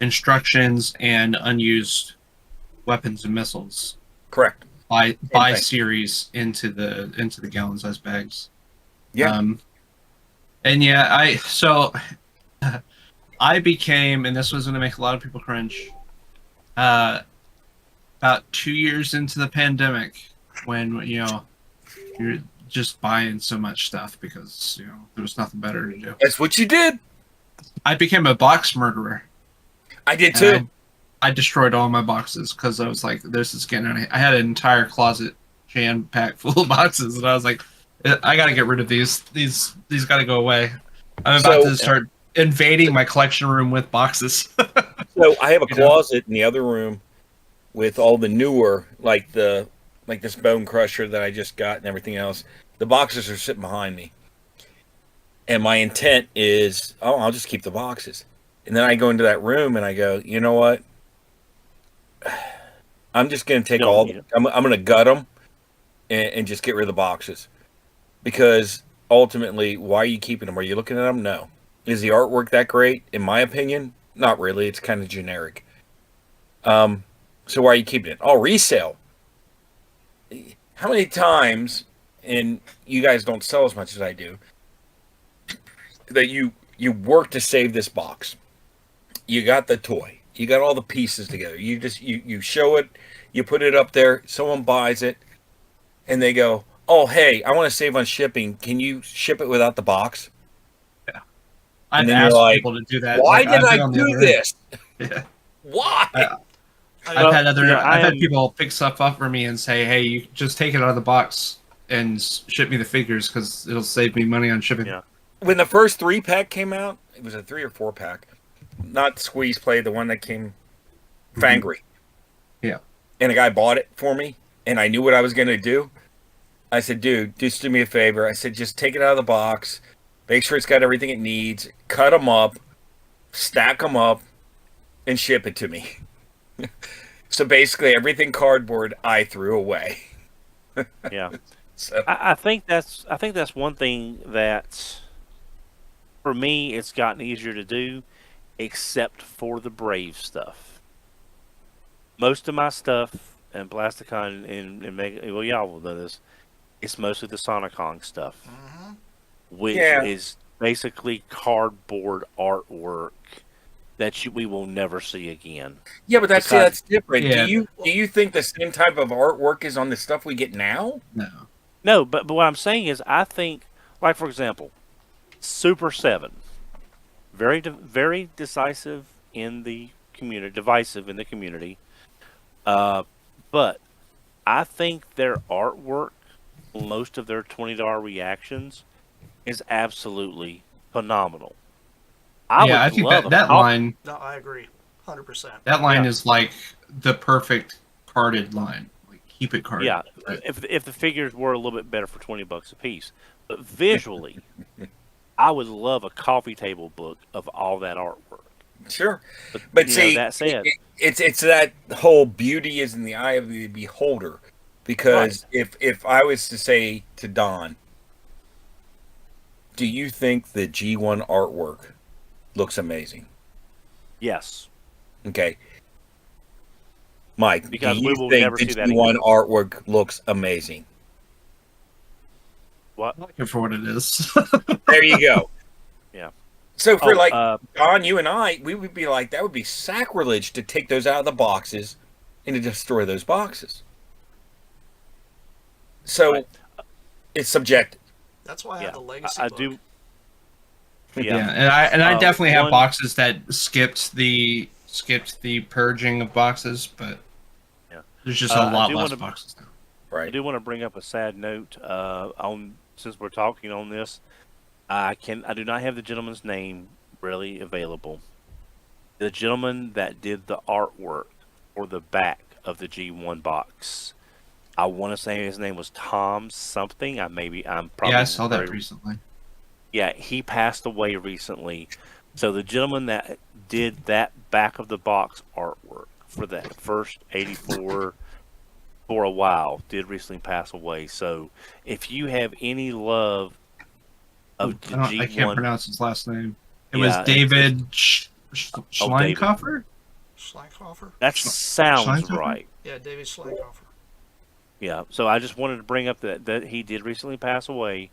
C: instructions and unused weapons and missiles.
D: Correct.
C: By series into the gallon-sized bags.
D: Yeah.
C: And yeah, I became, and this was going to make a lot of people cringe, about 2 years into the pandemic, when you're just buying so much stuff because there was nothing better to do.
D: That's what you did.
C: I became a box murderer.
D: I did too.
C: I destroyed all my boxes because I was like, "This is getting out of hand." I had an entire closet jam packed full of boxes, and I was like, "I got to get rid of these. These got to go away." I'm about to start invading my collection room with boxes.
D: So I have a closet in the other room with all the newer, like this Bone Crusher that I just got and everything else. The boxes are sitting behind me. And my intent is, I'll just keep the boxes. And then I go into that room and I go, you know what? I'm just going to take I'm going to gut them and just get rid of the boxes. Because ultimately, why are you keeping them? Are you looking at them? No. Is the artwork that great? In my opinion, not really. It's kind of generic. So why are you keeping it? Oh, resale. How many times, and you guys don't sell as much as I do, that you work to save this box? You got the toy. You got all the pieces together. You show it. You put it up there. Someone buys it, and they go, "Oh, hey, I want to save on shipping. Can you ship it without the box?"
C: Yeah, I've
D: then
C: asked
D: like,
C: people to do that.
D: Why
C: Like,
D: did I do this?
C: Yeah.
D: Why?
C: I've had people pick stuff up for me and say, "Hey, you just take it out of the box and ship me the figures because it'll save me money on shipping."
B: Yeah.
D: When the first 3-pack came out, it was a 3 or 4-pack. Not Squeeze Play, the one that came Fangry.
C: Yeah.
D: And a guy bought it for me, and I knew what I was going to do. I said, dude, just do me a favor. I said, just take it out of the box, make sure it's got everything it needs, cut them up, stack them up, and ship it to me. So basically, everything cardboard I threw away.
B: Yeah.
D: So
B: I think that's one thing that for me it's gotten easier to do, except for the Brave stuff. Most of my stuff and Plasticon and Mega, well, y'all will know this. It's mostly the Sonicon stuff, which
D: Yeah.
B: is basically cardboard artwork that we will never see again.
D: yeah, but that's
B: Because-
D: different.
C: Yeah.
D: Do you think the same type of artwork is on the stuff we get now?
C: No.
B: No, but what I'm saying is, I think, like for example, Super 7, very decisive in the community, divisive in the community. But I think their artwork, most of their $20 reactions, is absolutely phenomenal. I
C: I
B: would
C: think
B: love
C: that line
A: No, I agree, 100%.
C: that line
B: Yeah.
C: is like the perfect carded line. Like keep it carded.
B: Yeah,
C: Right?
B: if the figures were a little bit better for $20 a piece, but visually, I would love a coffee table book of all that artwork.
D: Sure.
B: But,
D: But
B: you know,
D: see,
B: that said,
D: it's that whole beauty is in the eye of the beholder. Because if I was to say to Don, do you think the G1 artwork looks amazing?
B: yes,
D: Okay. Mike,
B: Because
D: do
B: we
D: you
B: will
D: think
B: never
D: the
B: see that
D: G1
B: again.
D: artwork looks amazing?
B: what?
C: I like it for what it is.
D: There you go.
B: Yeah.
D: So for
B: Oh,
D: Don, you and I, we would be like, that would be sacrilege to take those out of the boxes and to destroy those boxes. So
B: Right.
D: it's subjective.
A: That's why I
B: yeah,
A: have the legacy
B: I
A: book.
B: do.
C: Yeah,
B: Yeah,
C: and I definitely have
B: one-
C: boxes that skipped the purging of boxes, but
B: Yeah.
C: there's just
B: I
C: a lot
B: do
C: less
B: wanna-
C: boxes now.
B: I
D: Right.
B: do want to bring up a sad note. On since we're talking on this, I do not have the gentleman's name really available. The gentleman that did the artwork for the back of the G1 box. I want to say his name was Tom something. I'm probably
C: Yeah, I saw that
B: very-
C: recently.
B: Yeah, he passed away recently. So the gentleman that did that back of the box artwork for that first 84 for a while did recently pass away. So if you have any love of the
C: I can't
B: G1,
C: pronounce his last name. It
B: Yeah,
C: was
B: it's-
C: David
B: David.
C: Schleinkoffer?
A: Schleinkoffer?
B: that sounds
C: Schleinkoffer?
B: right.
A: Yeah, David Schleinkoffer.
B: Yeah. So I just wanted to bring up that he did recently pass away,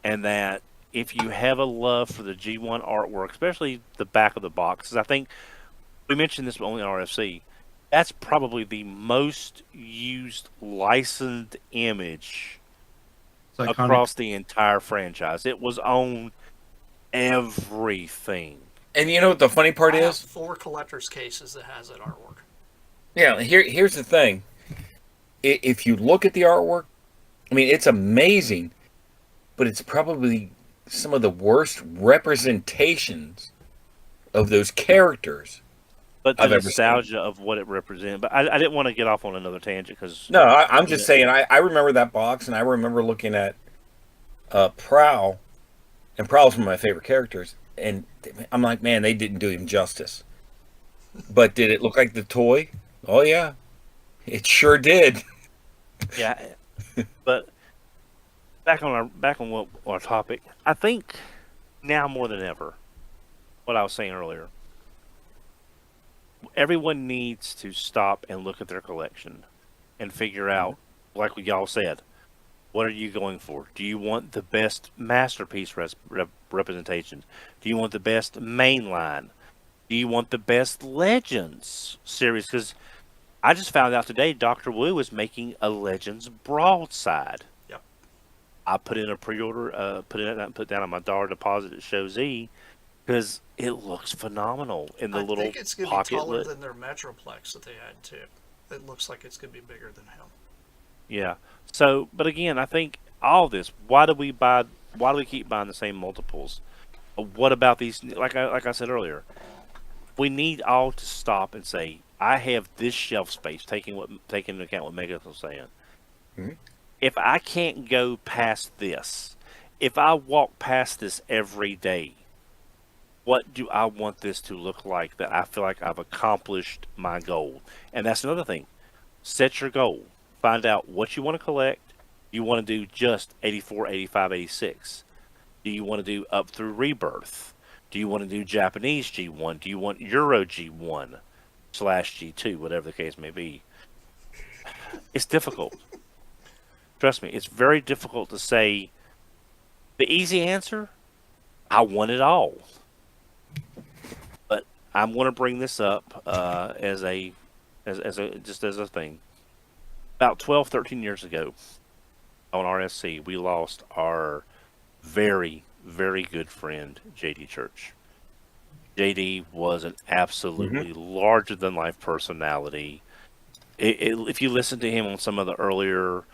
B: and that if you have a love for the G1 artwork, especially the back of the boxes, I think we mentioned this only in RFC. That's probably the most used licensed image
C: It's iconic.
B: across the entire franchise. It was on everything.
D: And you know what the funny part
A: I have
D: is?
A: 4 collector's cases that has that artwork.
D: Yeah, here's the thing. If you look at the artwork, I mean, it's amazing, but it's probably some of the worst representations of those characters.
B: But the
D: I've ever seen.
B: nostalgia of what it represented. But I didn't want to get off on another tangent because
D: No, I'm just saying, I remember that box, and I remember looking at Prowl, and Prowl's one of my favorite characters, and I'm like, man, they didn't do him justice. But did it look like the toy? Oh, yeah. It sure did.
B: yeah. But back on what our topic, I think now more than ever, what I was saying earlier, everyone needs to stop and look at their collection and figure out, like what y'all said, what are you going for? Do you want the best masterpiece representation? Do you want the best mainline? Do you want the best Legends series? Because I just found out today Dr. Wu is making a Legends broadside.
A: Yep.
B: I put in a pre-order, put down on my dollar deposit at Show Z because it looks phenomenal in the
A: I
B: little
A: think it's going to be
B: pocket
A: taller
B: lit.
A: than their Metroplex that they had too. It looks like it's going to be bigger than him.
B: Yeah. So, but again, I think all this. Why do we buy? Why do we keep buying the same multiples? What about these? Like I said earlier, we need all to stop and say, I have this shelf space, taking into account what Megan was saying.
D: Mhm.
B: If I can't go past this, if I walk past this every day, what do I want this to look like that I feel like I've accomplished my goal? And that's another thing. Set your goal. Find out what you want to collect. You want to do just 84, 85, 86. Do you want to do up through Rebirth? Do you want to do Japanese G1? Do you want Euro G1 / G2, whatever the case may be? It's difficult. Trust me, it's very difficult to say. The easy answer, I want it all. But I'm going to bring this up as a thing. About 12, 13 years ago on RSC, we lost our very, very good friend, JD Church. JD was an absolutely larger than life personality. If you listen to him on some of the earlier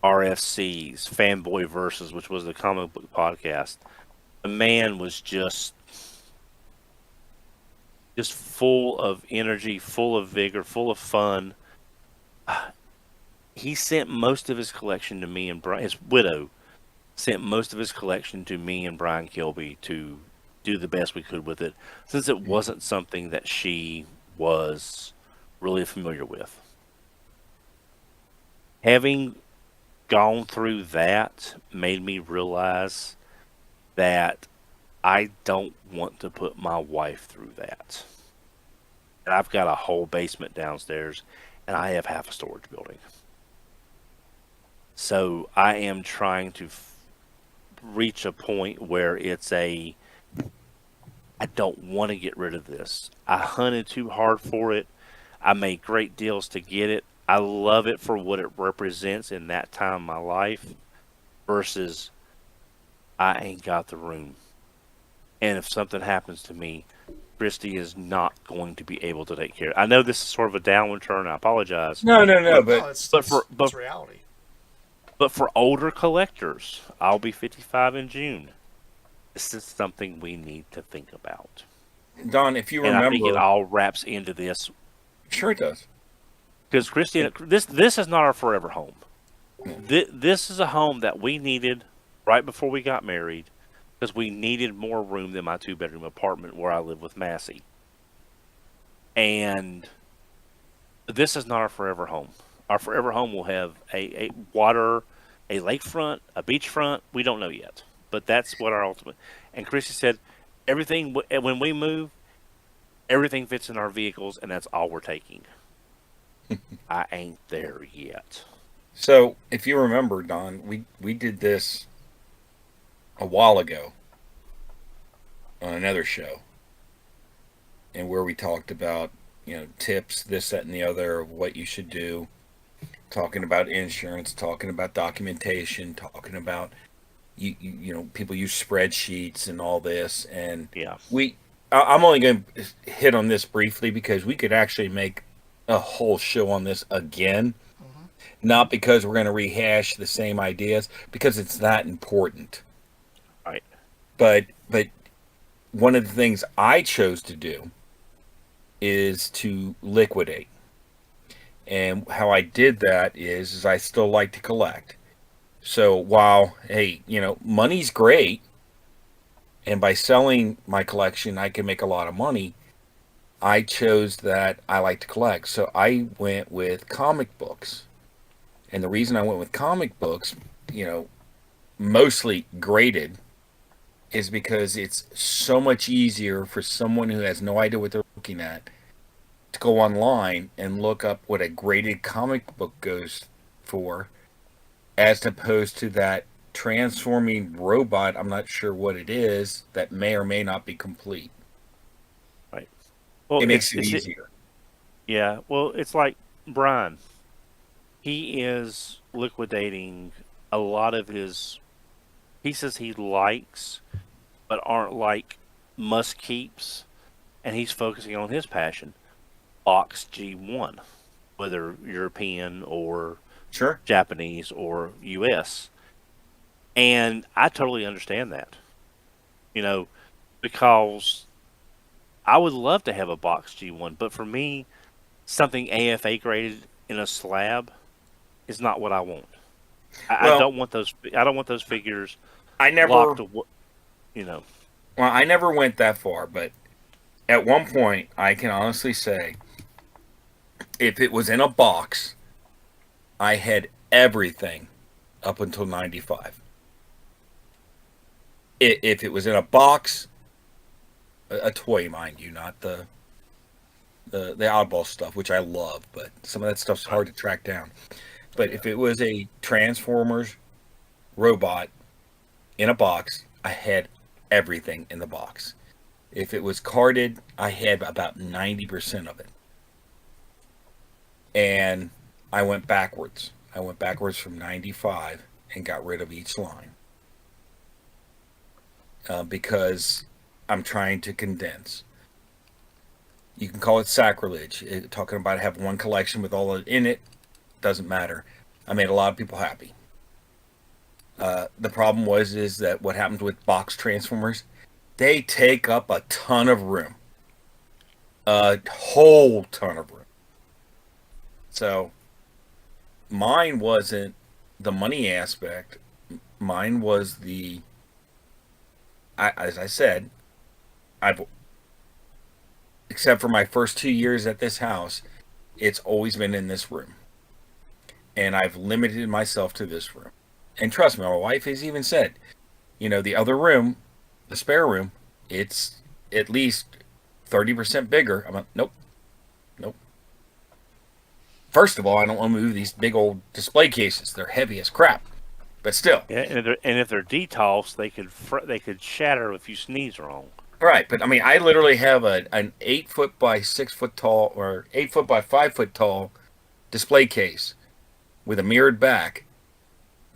B: RFCs, Fanboy Versus, which was the comic book podcast, the man was just full of energy, full of vigor, full of fun. He sent most of his collection to me and Brian. His widow sent most of his collection to me and Brian Kilby to do the best we could with it, since it wasn't something that she was really familiar with. Having gone through that made me realize that I don't want to put my wife through that. And I've got a whole basement downstairs, and I have half a storage building. So I am trying to reach a point where it's I don't want to get rid of this. I hunted too hard for it. I made great deals to get it. I love it for what it represents in that time of my life versus I ain't got the room. And if something happens to me, Christy is not going to be able to take care of it. I know this is sort of a downward turn. I apologize.
D: No,
A: No,
D: but
A: it's reality.
B: But for older collectors, I'll be 55 in June. This is something we need to think about.
D: Don, if you
B: And
D: remember,
B: I think it all wraps into this.
D: sure it does.
B: Because Christy, this is not our forever home. This is a home that we needed right before we got married, because we needed more room than my 2-bedroom apartment where I live with Massey. And this is not our forever home. Our forever home will have a water, a lakefront, a beachfront. We don't know yet, but that's what our ultimate. And Christy said, everything when we move, everything fits in our vehicles, and that's all we're taking. I ain't there yet.
D: So, if you remember, Don, we did this a while ago on another show, and where we talked about, tips, this, that, and the other, of what you should do, talking about insurance, talking about documentation, talking about people use spreadsheets and all this, and
B: Yeah.
D: I'm only going to hit on this briefly because we could actually make a whole show on this again. Not because we're going to rehash the same ideas, because it's not important.
B: Right.
D: But one of the things I chose to do is to liquidate. And how I did that is I still like to collect. So while, hey, money's great, and by selling my collection, I can make a lot of money, I chose that I like to collect. So I went with comic books. And the reason I went with comic books, mostly graded, is because it's so much easier for someone who has no idea what they're looking at to go online and look up what a graded comic book goes for, as opposed to that transforming robot, I'm not sure what it is, that may or may not be complete.
B: Right. Well,
D: it makes it easier.
B: Yeah. Well, it's like Brian. He is liquidating a lot of his pieces he likes, but aren't like must keeps, and he's focusing on his passion, Box G1, whether European or
D: Sure.
B: Japanese or US. And I totally understand that, because I would love to have a box G1, but for me, something AFA graded in a slab is not what I want. I
D: Well,
B: don't want those. I don't want those figures
D: I never,
B: locked. You know.
D: well, I never went that far, but at one point, I can honestly say, if it was in a box, I had everything up until 95. If it was in a box, a toy, mind you, not the oddball stuff, which I love, but some of that stuff's hard to track down. But if it was a Transformers robot in a box, I had everything in the box. If it was carded, I had about 90% of it. And I went backwards. I went backwards from 95 and got rid of each line. Because I'm trying to condense. You can call it sacrilege. Talking about having one collection with all in it doesn't matter. I made a lot of people happy. The problem is that what happens with box Transformers, they take up a ton of room. A whole ton of room. So mine wasn't the money aspect. Mine was as I said, except for my first 2 years at this house, it's always been in this room. And I've limited myself to this room. And trust me, my wife has even said, the other room, the spare room, it's at least 30% bigger. I'm like, nope. First of all, I don't want to move these big old display cases. They're heavy as crap. But still.
B: Yeah, and if they're DTOS, they could shatter if you sneeze wrong.
D: Right, but I mean, I literally have an 8 foot by 6 foot tall or 8 foot by 5 foot tall display case with a mirrored back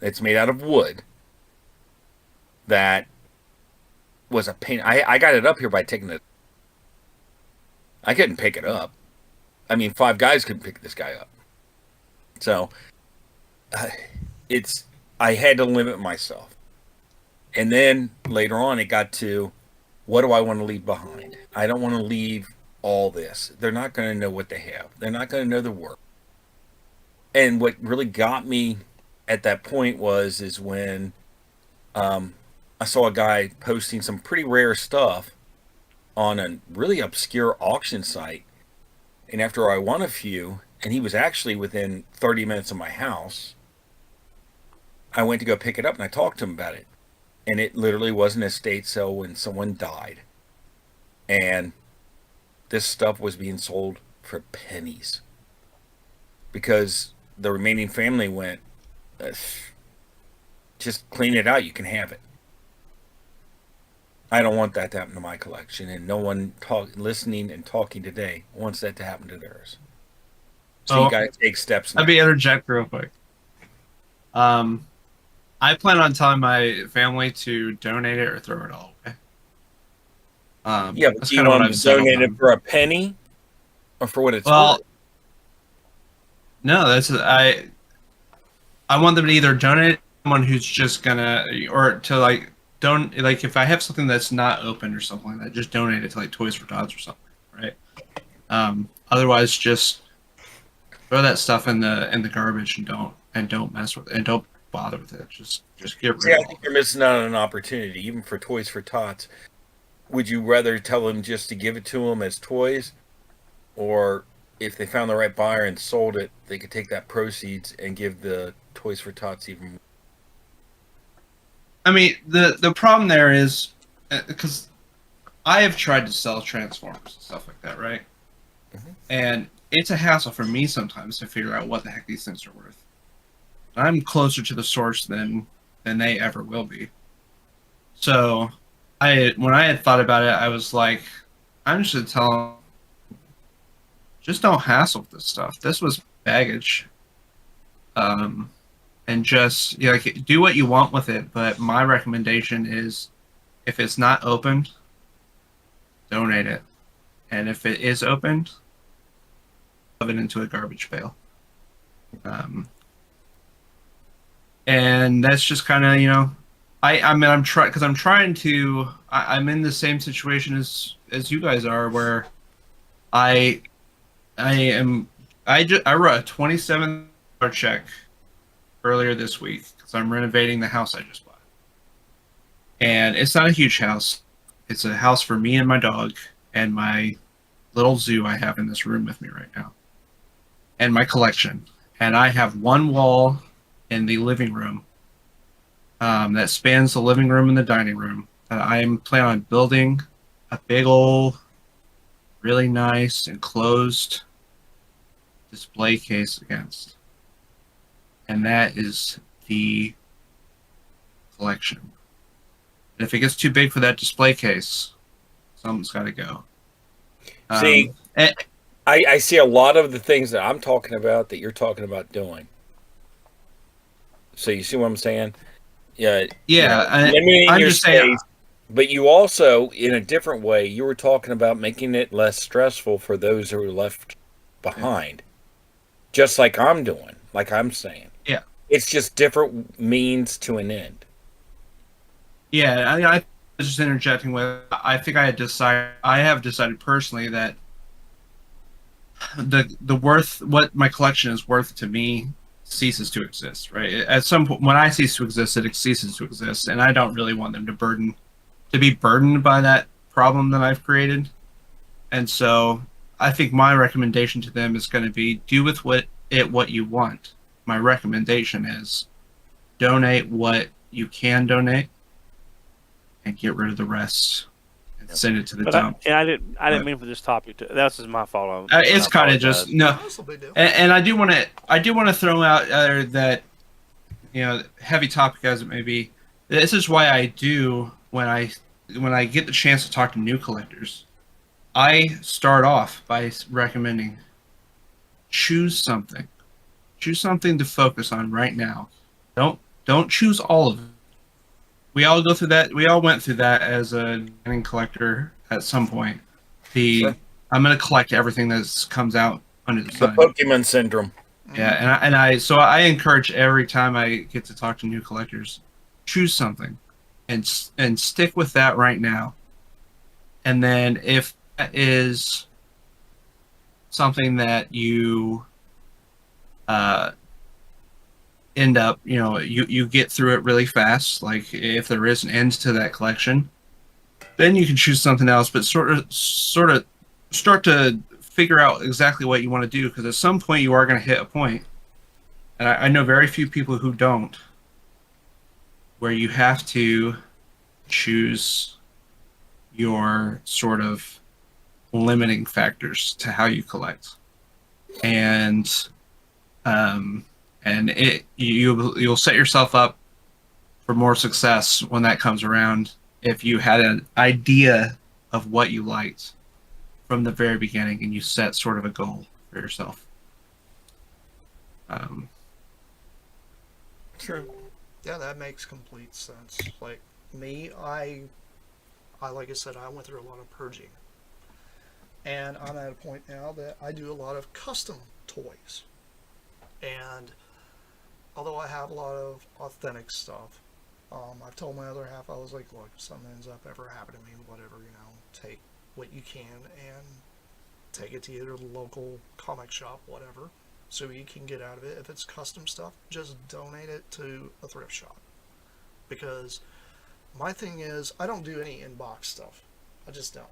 D: that's made out of wood. That was a pain. I got it up here by taking it. I couldn't pick it up. I mean, 5 guys couldn't pick this guy up. So I had to limit myself. And then later on, it got to, what do I want to leave behind? I don't want to leave all this. They're not going to know what they have. They're not going to know the work. And what really got me at that point is when I saw a guy posting some pretty rare stuff on a really obscure auction site. And after I won a few, and he was actually within 30 minutes of my house, I went to go pick it up and I talked to him about it. And it literally was an estate sale when someone died. And this stuff was being sold for pennies. Because the remaining family went, just clean it out, you can have it. I don't want that to happen to my collection, and no one listening and talking today wants that to happen to theirs. So you got to take steps now.
C: Let me interject real quick. I plan on telling my family to donate it or throw it all away.
D: Yeah, but do you want to donate it for a penny or for what it's worth?
C: No, I want them to either donate it to someone who's just gonna, or to don't if I have something that's not open or something like that, just donate it to Toys for Tots or something, right? Otherwise, just throw that stuff in the garbage and don't mess with it and don't bother with it. Just get rid of it.
D: I think you're missing out on an opportunity, even for Toys for Tots. Would you rather tell them just to give it to them as toys, or if they found the right buyer and sold it, they could take that proceeds and give the Toys for Tots even more?
C: I mean, the problem there is, because I have tried to sell Transformers and stuff like that, right? Mm-hmm. And it's a hassle for me sometimes to figure out what the heck these things are worth. I'm closer to the source than they ever will be. So, when I had thought about it, I was like, I'm just going to tell them, just don't hassle with this stuff. This was baggage. And just do what you want with it. But my recommendation is, if it's not opened, donate it. And if it is opened, shove it into a garbage pail. And that's just kind of, I'm trying to. I'm in the same situation as as you guys are, where I I wrote a $27 check earlier this week because I'm renovating the house I just bought, and it's not a huge house. It's a house for me and my dog and my little zoo I have in this room with me right now, and my collection. And I have one wall in the living room that spans the living room and the dining room that I'm planning on building a big old, really nice enclosed display case against. And that is the collection. And if it gets too big for that display case, something's got to go.
D: See,
C: and-
D: I see a lot of the things that I'm talking about that you're talking about doing. So you see what I'm saying? Yeah. Limiting
C: I'm
D: your
C: just
D: space,
C: saying.
D: but you also, in a different way, you were talking about making it less stressful for those who are left behind. Just like I'm doing, like I'm saying.
C: Yeah.
D: It's just different means to an end.
C: Yeah, I was just interjecting with. I think I have decided personally that the worth, what my collection is worth to me, ceases to exist. Right. At some point, when I cease to exist, it ceases to exist, and I don't really want them to be burdened by that problem that I've created. And so, I think my recommendation to them is going to be do with what you want. My recommendation is donate what you can donate and get rid of the rest and send it to the dump.
B: I didn't mean for this topic to. That's just my fault.
C: It's kind of just no.
A: That's a big deal.
C: And I do want to throw out that, heavy topic as it may be. This is why I do when I get the chance to talk to new collectors, I start off by recommending choose something to focus on right now. Don't choose all of it. We all go through that. We all went through that as a beginning collector at some point.
D: Sure.
C: I'm going to collect everything that comes out under the
D: The
C: sun.
D: Pokemon syndrome.
C: Yeah, so I encourage every time I get to talk to new collectors, choose something, and stick with that right now. And then if that is something that you end up, you get through it really fast. Like if there is an end to that collection, then you can choose something else. But sort of start to figure out exactly what you want to do, because at some point you are going to hit a point, and I know very few people who don't, where you have to choose your sort of limiting factors to how you collect, and you'll set yourself up for more success when that comes around if you had an idea of what you liked from the very beginning and you set sort of a goal for yourself.
D: True.
A: Yeah, that makes complete sense. Like me, I like I said, I went through a lot of purging, and I'm at a point now that I do a lot of custom toys. And although I have a lot of authentic stuff, I've told my other half, I was like, look, if something ends up ever happening to me, whatever, take what you can and take it to either the local comic shop, whatever, so you can get out of it. If it's custom stuff, just donate it to a thrift shop. Because my thing is, I don't do any inbox stuff. I just don't.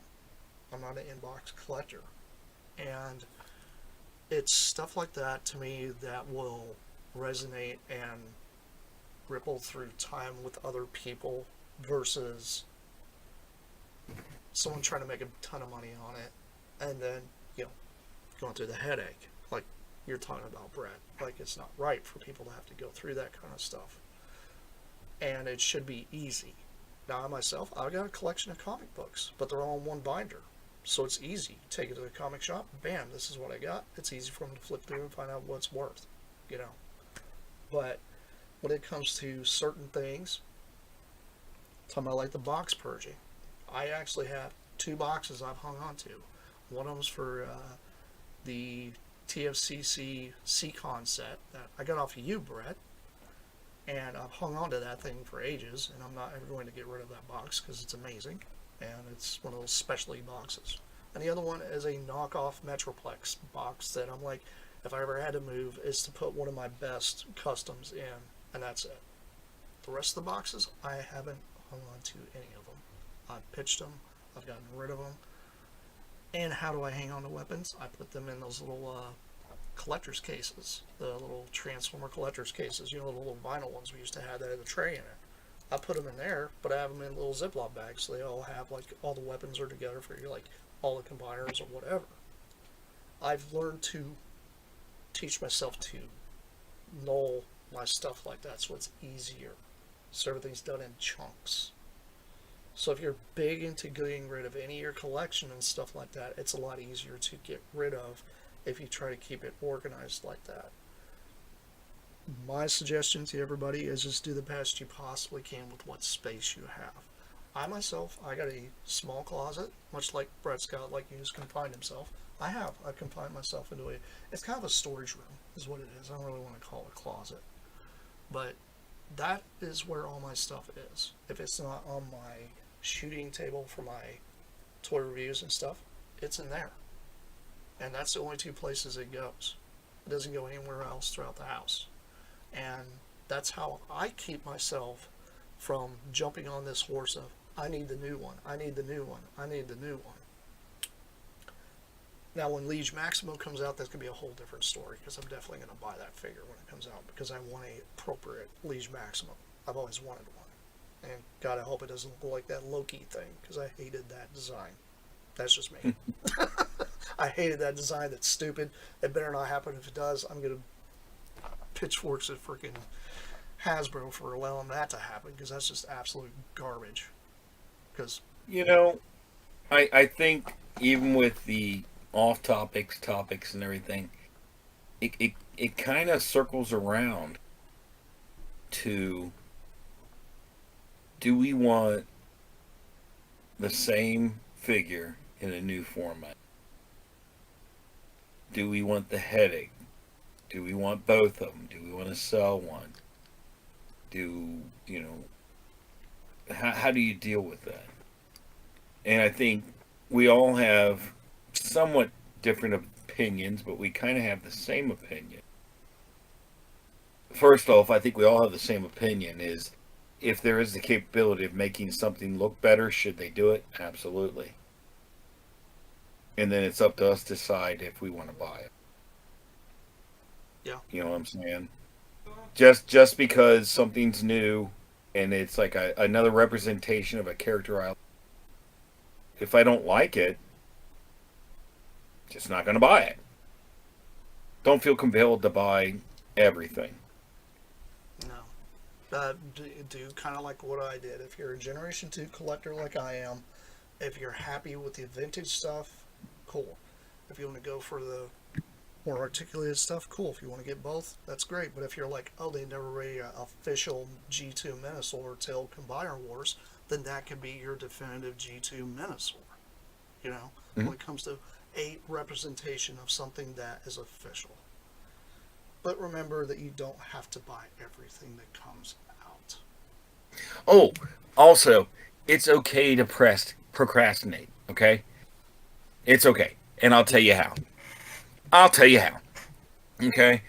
A: I'm not an inbox collector. And it's stuff like that to me that will resonate and ripple through time with other people versus someone trying to make a ton of money on it and then, going through the headache like you're talking about, Brett. Like, it's not right for people to have to go through that kind of stuff. And it should be easy. Now, I myself, I've got a collection of comic books, but they're all in one binder. So it's easy. Take it to the comic shop, bam, this is what I got. It's easy for them to flip through and find out what it's worth, But when it comes to certain things, talking about like the box purging, I actually have 2 boxes I've hung on to. One of them's for the TFCC C-Con set that I got off of you, Brett. And I've hung on to that thing for ages, and I'm not ever going to get rid of that box because it's amazing. and it's one of those specialty boxes. And the other one is a knockoff Metroplex box that I'm like, if I ever had to move, is to put one of my best customs in, and that's it. The rest of the boxes, I haven't hung on to any of them. I've pitched them, I've gotten rid of them. And how do I hang on to weapons? I put them in those little collector's cases, the little Transformer collector's cases, you know, the little vinyl ones we used to have that had a tray in it. I put them in there, but I have them in little Ziploc bags, so they all have, like, all the weapons are together for you, like, all the combiners or whatever. I've learned to teach myself to null my stuff like that, so it's easier. So everything's done in chunks. So if you're big into getting rid of any of your collection and stuff like that, it's a lot easier to get rid of if you try to keep it organized like that. My suggestion to everybody is just do the best you possibly can with what space you have. I myself, I got a small closet, much like Brett's got, like he's confined himself. I confined myself into it's kind of a storage room, is what it is. I don't really want to call it a closet. But that is where all my stuff is. If it's not on my shooting table for my toy reviews and stuff, it's in there. And that's the only two places it goes. It doesn't go anywhere else throughout the house. And that's how I keep myself from jumping on this horse of, I need the new one, I need the new one, I need the new one. Now when Liege Maximo comes out, that's going to be a whole different story, because I'm definitely going to buy that figure when it comes out, because I want a appropriate Liege Maximo. I've always wanted one. And God, I hope it doesn't look like that Loki thing, because I hated that design. That's just me. I hated that design. That's stupid. It better not happen. If it does, I'm going to pitchforks at freaking Hasbro for allowing that to happen, because that's just absolute garbage. Because,
D: You know, I think even with the off topics and everything, it kind of circles around to, do we want the same figure in a new format? Do we want the headache? Do we want both of them? Do we want to sell one? How do you deal with that? And I think we all have somewhat different opinions, but we kind of have the same opinion. First off, I think we all have the same opinion is, if there is the capability of making something look better, should they do it? Absolutely. And then it's up to us to decide if we want to buy it.
A: yeah.
D: You know what I'm saying? Just because something's new and it's like another representation of a character if I don't like it, just not going to buy it. Don't feel compelled to buy everything.
A: No. Do kind of like what I did. If you're a Generation 2 collector like I am, if you're happy with the vintage stuff, cool. If you want to go for the more articulated stuff, cool. If you want to get both, that's great. But if you're like, oh, they never made an official G2 Minosaur till Combiner Wars, then that could be your definitive G2 Minosaur. You know, when it comes to a representation of something that is official. But remember that you don't have to buy everything that comes out.
D: Oh, also, it's okay to procrastinate, okay? It's okay. And I'll tell you how. Okay?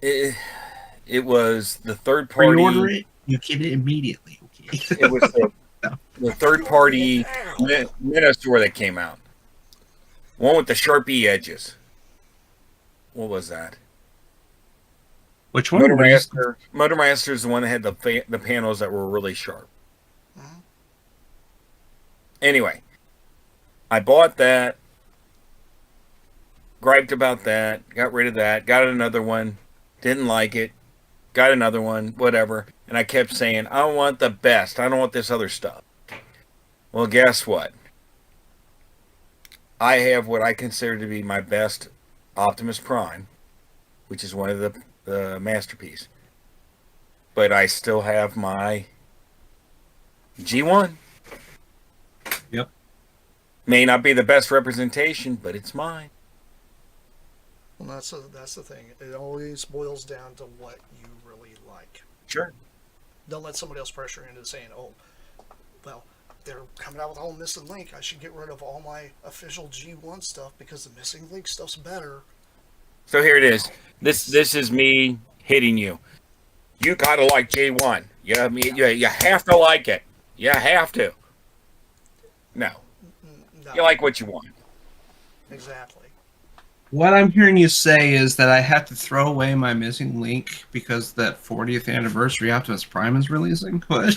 D: It was the third party.
C: Pre-order it, you get it immediately, okay?
D: It was the third party Minosaur that came out. One with the Sharpie edges. What was that?
C: Which one?
D: Motor Master is the one that had the panels that were really sharp.
A: Mm-hmm.
D: Anyway, I bought that, griped about that, got rid of that, got another one, didn't like it, got another one, whatever. And I kept saying, I want the best. I don't want this other stuff. Well, guess what? I have what I consider to be my best Optimus Prime, which is one of the masterpiece. But I still have my G1.
C: Yep.
D: May not be the best representation, but it's mine.
A: Well, that's the thing. It always boils down to what you really like.
D: Sure.
A: Don't let somebody else pressure you into saying, oh, well, they're coming out with all missing link. I should get rid of all my official G1 stuff because the missing link stuff's better.
D: So here it is. This is me hitting you. You gotta like J1. You have to like it. You have to. No,
A: No,
D: you like what you want.
A: exactly.
C: What I'm hearing you say is that I have to throw away my missing link because that 40th anniversary Optimus Prime is releasing. What?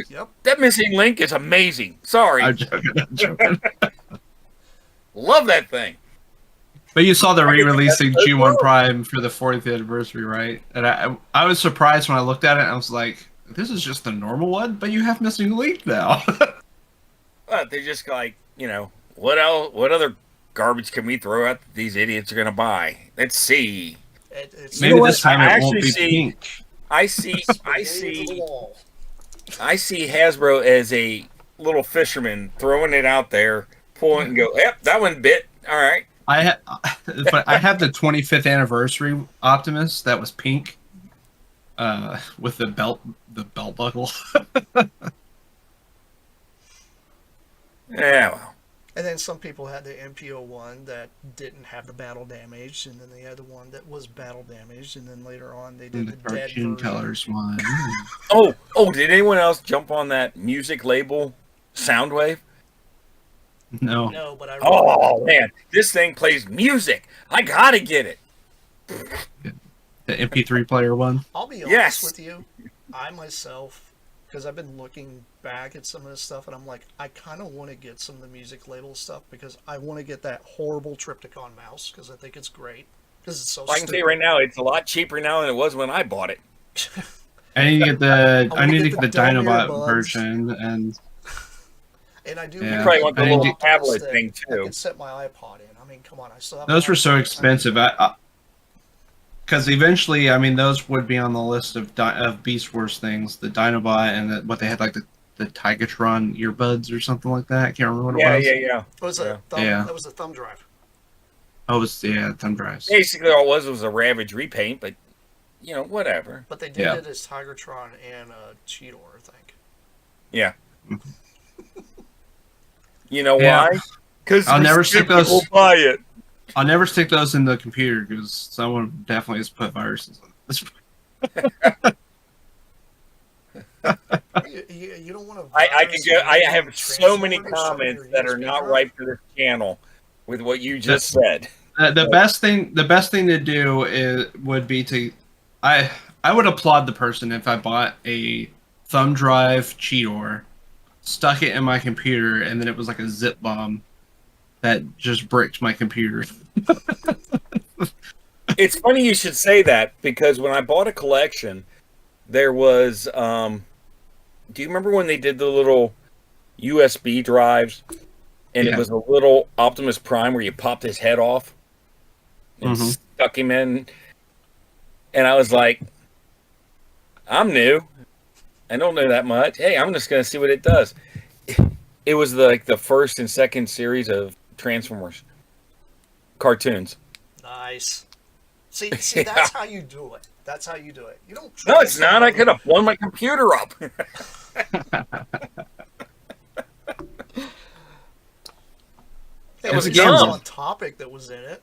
A: Yep.
D: That missing link is amazing. Sorry,
C: I'm joking. I'm joking.
D: love that thing.
C: But you saw the
D: I think
C: re-releasing
D: that's so
C: G1
D: cool.
C: Prime for the 40th anniversary, right? And I was surprised when I looked at it. And I was like, "This is just the normal one, but you have missing link now."
D: But they're just like, what else? What other garbage can we throw out that these idiots are gonna buy? Let's see.
A: It's
C: Maybe
D: know what?
C: this time
D: I
C: it won't
D: actually
C: be
D: see-
C: pink.
D: I see
A: spaghetti into the wall.
D: I see Hasbro as a little fisherman throwing it out there, pulling and go, yep, that one bit. All right.
C: But I have the 25th anniversary Optimus that was pink, with the belt buckle.
D: Yeah, well.
A: And then some people had the MPO1 that didn't have the battle damage, and then they had the one that was battle damaged, and then later on they did
C: The
A: the dead
C: cartoon
A: version.
C: colors one.
D: Oh, did anyone else jump on that music label Soundwave?
C: No.
A: No, but I
D: Oh, man. This thing plays music. I gotta get it.
C: The MP3 player one.
A: I'll be honest
D: Yes.
A: with you. I myself, because I've been looking back at some of this stuff, and I'm like, I kind of want to get some of the music label stuff because I want to get that horrible Triptychon mouse because I think it's great. Because it's so
D: I can
A: stupid.
D: tell you right now, it's a lot cheaper now than it was when I bought it.
C: I need to get the
A: I wanna get the dumb
C: Dinobot
A: earbuds.
C: version, and
A: And I do.
C: Yeah.
D: You probably want the
C: I didn't
D: little
C: do-
D: tablet
A: that
D: thing,
A: I
D: too.
A: can set my iPod in. I mean, come on, I still have.
C: those
A: my
C: were so
A: iPod.
C: expensive. Because eventually, I mean, those would be on the list of Beast Wars things, the Dinobot, and what they had, like the Tigatron earbuds or something like that. I can't remember what it was.
D: Yeah.
A: It was
D: Yeah.
A: a thumb,
C: Yeah.
A: That was a thumb drive.
C: Oh, it was thumb drives.
D: Basically, all it was a Ravage repaint, but, whatever.
A: But they did
C: Yeah.
A: it as Tigertron and Cheetor, I think.
D: Yeah. You know
C: Yeah.
D: why? Because
C: I'll never stick those-
D: will buy it.
C: I'll never stick those in the computer because someone definitely has put viruses on it.
A: You don't want to.
D: I have so many comments that are not right for this channel with what you just said.
C: The best thing to do would be to, I would applaud the person if I bought a thumb drive Cheetor, stuck it in my computer, and then it was like a zip bomb that just bricked my computer.
D: It's funny you should say that because when I bought a collection, there was. Do you remember when they did the little USB drives, and
C: Yeah.
D: it was a little Optimus Prime where you popped his head off and
C: Mhm.
D: stuck him in, and I was like, "I'm new. I don't know that much. Hey, I'm just gonna see what it does." It was the first and second series of Transformers cartoons.
A: Nice. See,
D: Yeah.
A: that's how you do it. That's how you do it. You don't.
D: No, it's not. I could have blown my computer up.
A: It
C: was
A: was
C: a
A: a
C: gamble.
A: on topic that was in it.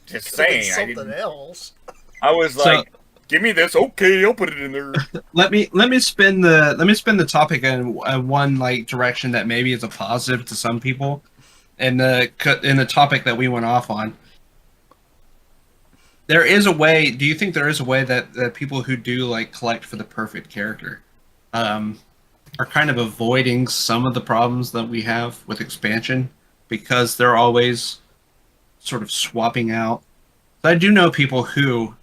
D: Just
A: Could've been
D: saying.
A: something else.
D: I was
C: So-
D: like, "Give me this." Okay, I'll put it in there.
C: Let me spin the topic in one like direction that maybe is a positive to some people, and the topic that we went off on. There is a way. Do you think there is a way that people who do like collect for the perfect character, are kind of avoiding some of the problems that we have with expansion because they're always sort of swapping out. So I do know people who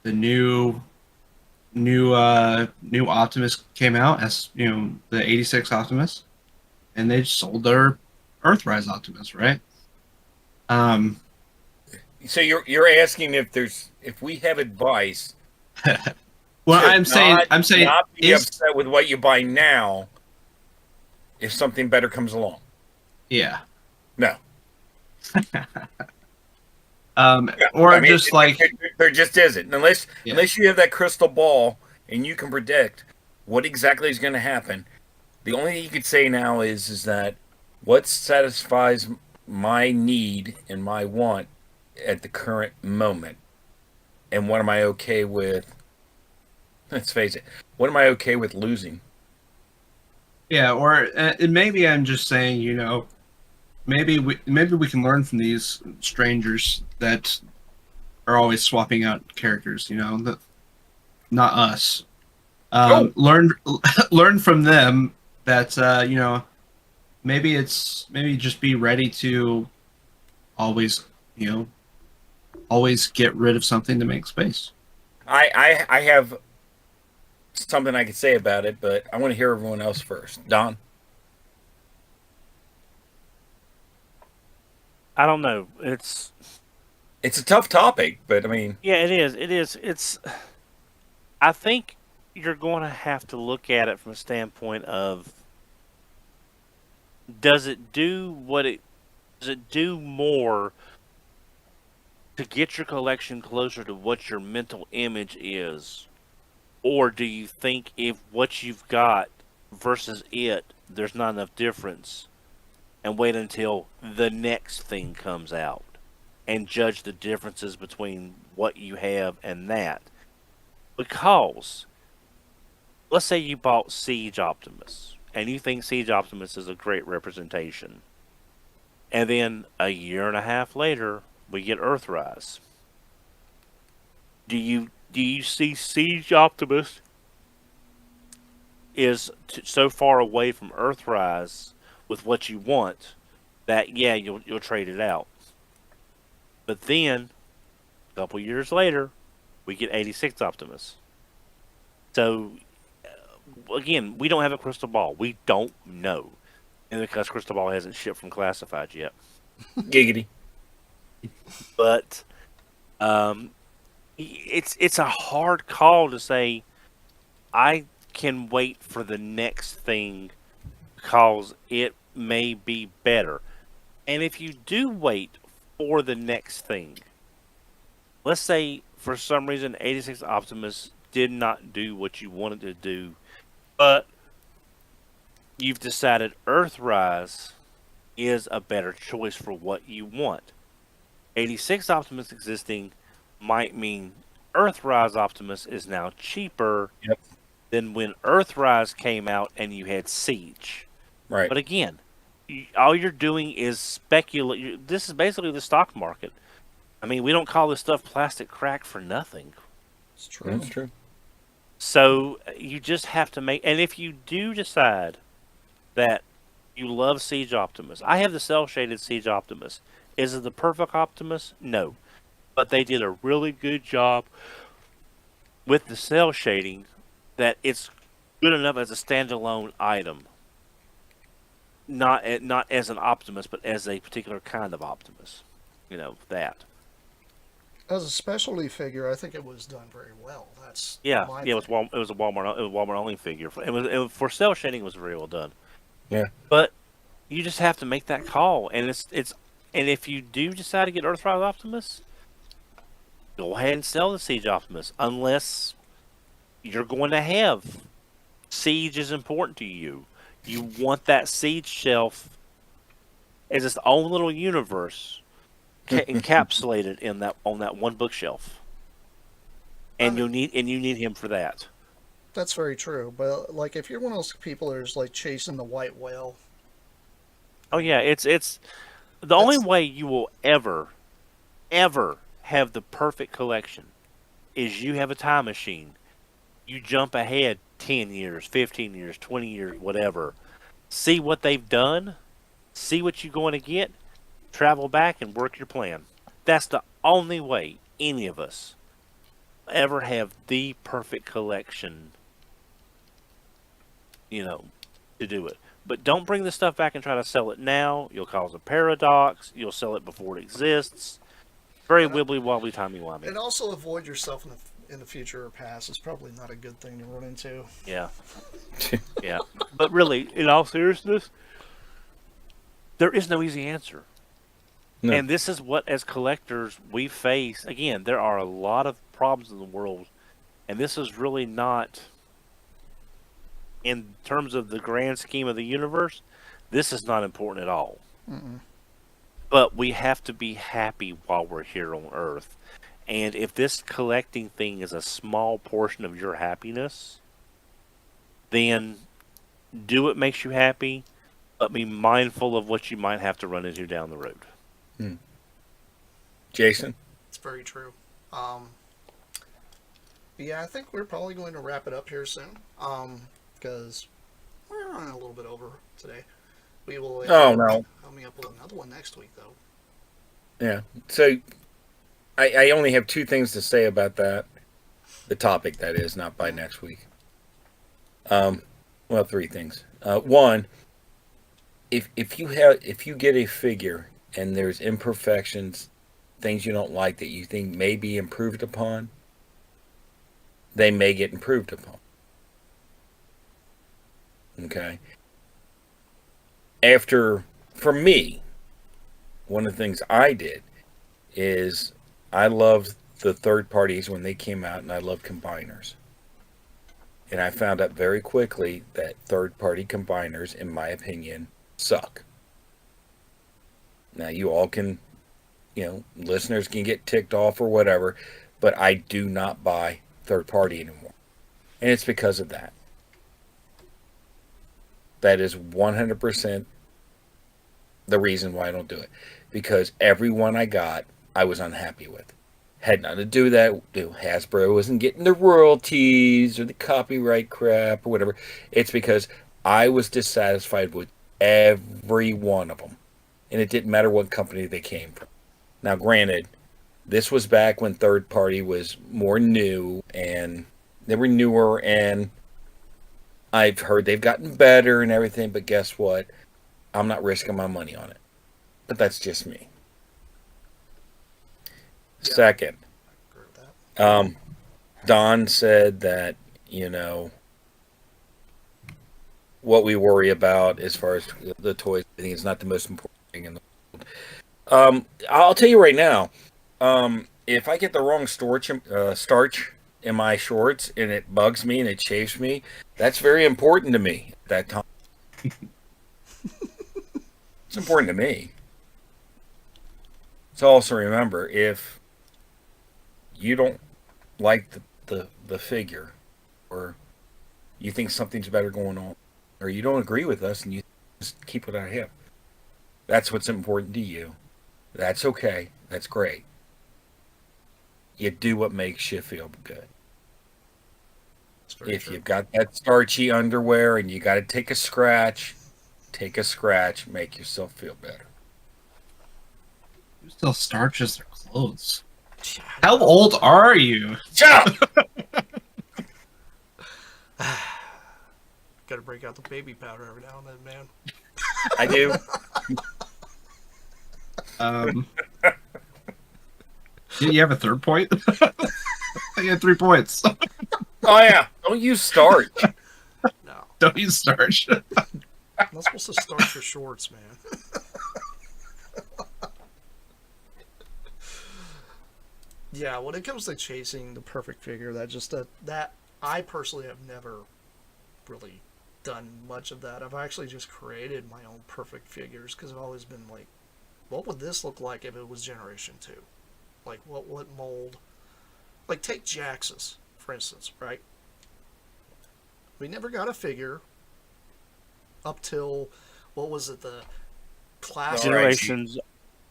C: the new Optimus came out as the 86 Optimus, and they sold their Earthrise Optimus, right?
D: So you're asking if we have advice.
C: Well,
D: to
C: I'm saying
D: not be
C: is
D: upset with what you buy now. If something better comes along,
C: yeah.
D: no.
C: Or
D: I mean,
C: just like
D: there just isn't unless
C: Yeah.
D: unless you have that crystal ball and you can predict what exactly is going to happen. The only thing you could say now is that what satisfies my need and my want at the current moment, and what am I okay with? Let's face it. What am I okay with losing?
C: Yeah, or and maybe I'm just saying, you know, maybe we can learn from these strangers that are always swapping out characters. You know, not us.
D: Oh,
C: Learn learn from them that you know, maybe just be ready to always, you know, always get rid of something to make space.
D: I have something I could say about it, but I want to hear everyone else first. Don.
B: I don't know. It's
D: It's a tough topic, but I mean,
B: yeah, it is. It is. It's. I think you're going to have to look at it from a standpoint of does it do what it does it do more to get your collection closer to what your mental image is, or do you think if what you've got versus it there's not enough difference, and wait until the next thing comes out and judge the differences between what you have and that? Because let's say you bought Siege Optimus and you think Siege Optimus is a great representation, and then a year and a half later we get Earthrise. Do you see Siege Optimus is so far away from Earthrise with what you want that yeah you'll trade it out? But then a couple years later we get 86 Optimus. So again, we don't have a crystal ball. We don't know, and because crystal ball hasn't shipped from classified yet.
D: giggity.
B: But it's a hard call to say I can wait for the next thing because it may be better. And if you do wait for the next thing, let's say for some reason 86 Optimus did not do what you wanted to do, but you've decided Earthrise is a better choice for what you want. 86 Optimus existing might mean Earthrise Optimus is now cheaper
D: Yep.
B: than when Earthrise came out and you had Siege.
D: Right.
B: But again, all you're doing is speculate. This is basically the stock market. I mean, we don't call this stuff plastic crack for nothing.
A: It's true.
D: That's true.
B: So you just have to make. And if you do decide that you love Siege Optimus, I have the cell shaded Siege Optimus. Is it the perfect Optimus? No. But they did a really good job with the cell shading that it's good enough as a standalone item. Not as an Optimus, but as a particular kind of Optimus. You know, that.
A: As a specialty figure, I think it was done very well. That's
B: Yeah,
A: my
B: yeah. It was
A: thing.
B: a Walmart only figure. For cell shading, it was very well done.
D: Yeah.
B: But you just have to make that call, and and if you do decide to get Earthrise Optimus, go ahead and sell the Siege Optimus, unless you're going to have Siege is important to you. You want that Siege shelf as its own little universe, encapsulated in that on that one bookshelf, and you need him for that.
A: That's very true. But like, if you're one of those people who's like chasing the white whale,
B: Oh yeah, it's the only
A: That's-
B: way you will ever have the perfect collection is you have a time machine. You jump ahead 10 years, 15 years, 20 years, whatever. See what they've done, see what you're going to get, travel back and work your plan. That's the only way any of us ever have the perfect collection, to do it. But don't bring this stuff back and try to sell it now. You'll cause a paradox. You'll sell it before it exists. Very
A: And I-
B: wibbly wobbly timey wimey.
A: and also avoid yourself in the future or past is probably not a good thing to run into.
B: Yeah. Yeah. But really, in all seriousness, there is no easy answer.
D: No.
B: And this is what, as collectors, we face. Again, there are a lot of problems in the world, and this is really not in terms of the grand scheme of the universe, this is not important at all.
A: Mm-mm.
B: But we have to be happy while we're here on Earth. And if this collecting thing is a small portion of your happiness, then do what makes you happy, but be mindful of what you might have to run into down the road.
D: Jason?
A: It's very true. Yeah, I think we're probably going to wrap it up here soon. Because we're running a little bit over today. We will.
D: Oh, no.
A: Coming up with another one next week, though.
D: Yeah. So I only have two things to say about that. The topic, that is, not by next week. Well, three things. One, if you get a figure and there's imperfections, things you don't like that you think may be improved upon, they may get improved upon. Okay. For me, one of the things I did is I loved the third parties when they came out, and I loved combiners. And I found out very quickly that third party combiners, in my opinion, suck. Now, you all can, listeners can get ticked off or whatever, but I do not buy third party anymore. And it's because of that. That is 100% the reason why I don't do it. Because every one I got, I was unhappy with. Had nothing to do with that. Hasbro wasn't getting the royalties or the copyright crap or whatever. It's because I was dissatisfied with every one of them. And it didn't matter what company they came from. Now, granted, this was back when third party was more new, and they were newer, and I've heard they've gotten better and everything, but guess what? I'm not risking my money on it. But that's just me.
A: Yeah.
D: Second,
A: I agree with that.
D: Don said that, what we worry about as far as the toys, I think, is not the most important thing in the world. I'll tell you right now, if I get the wrong starch in my shorts and it bugs me and it chafes me, that's very important to me at that time. It's important to me. So also remember, if you don't like the figure, or you think something's better going on, or you don't agree with us and you just keep without him, that's what's important to you. That's okay. That's great. You do what makes you feel good.
A: It's very
D: If
A: true.
D: you've got that starchy underwear and you got to take a scratch, make yourself feel better.
C: Who still starches their clothes?
A: Yeah,
C: How old are you?
D: Shut up!
A: Gotta break out the baby powder every now and then, man.
D: I do.
C: You have a third point? You had 3 points.
D: Oh yeah, don't use starch.
A: No.
C: Don't use starch.
A: I'm not supposed to start your shorts, man. Yeah, when it comes to chasing the perfect figure, that I personally have never really done much of that. I've actually just created my own perfect figures because I've always been like, what would this look like if it was Generation 2? Like, what mold? Like, take Jaxus, for instance, right? We never got a figure up till, what was it, the class?
B: Generations.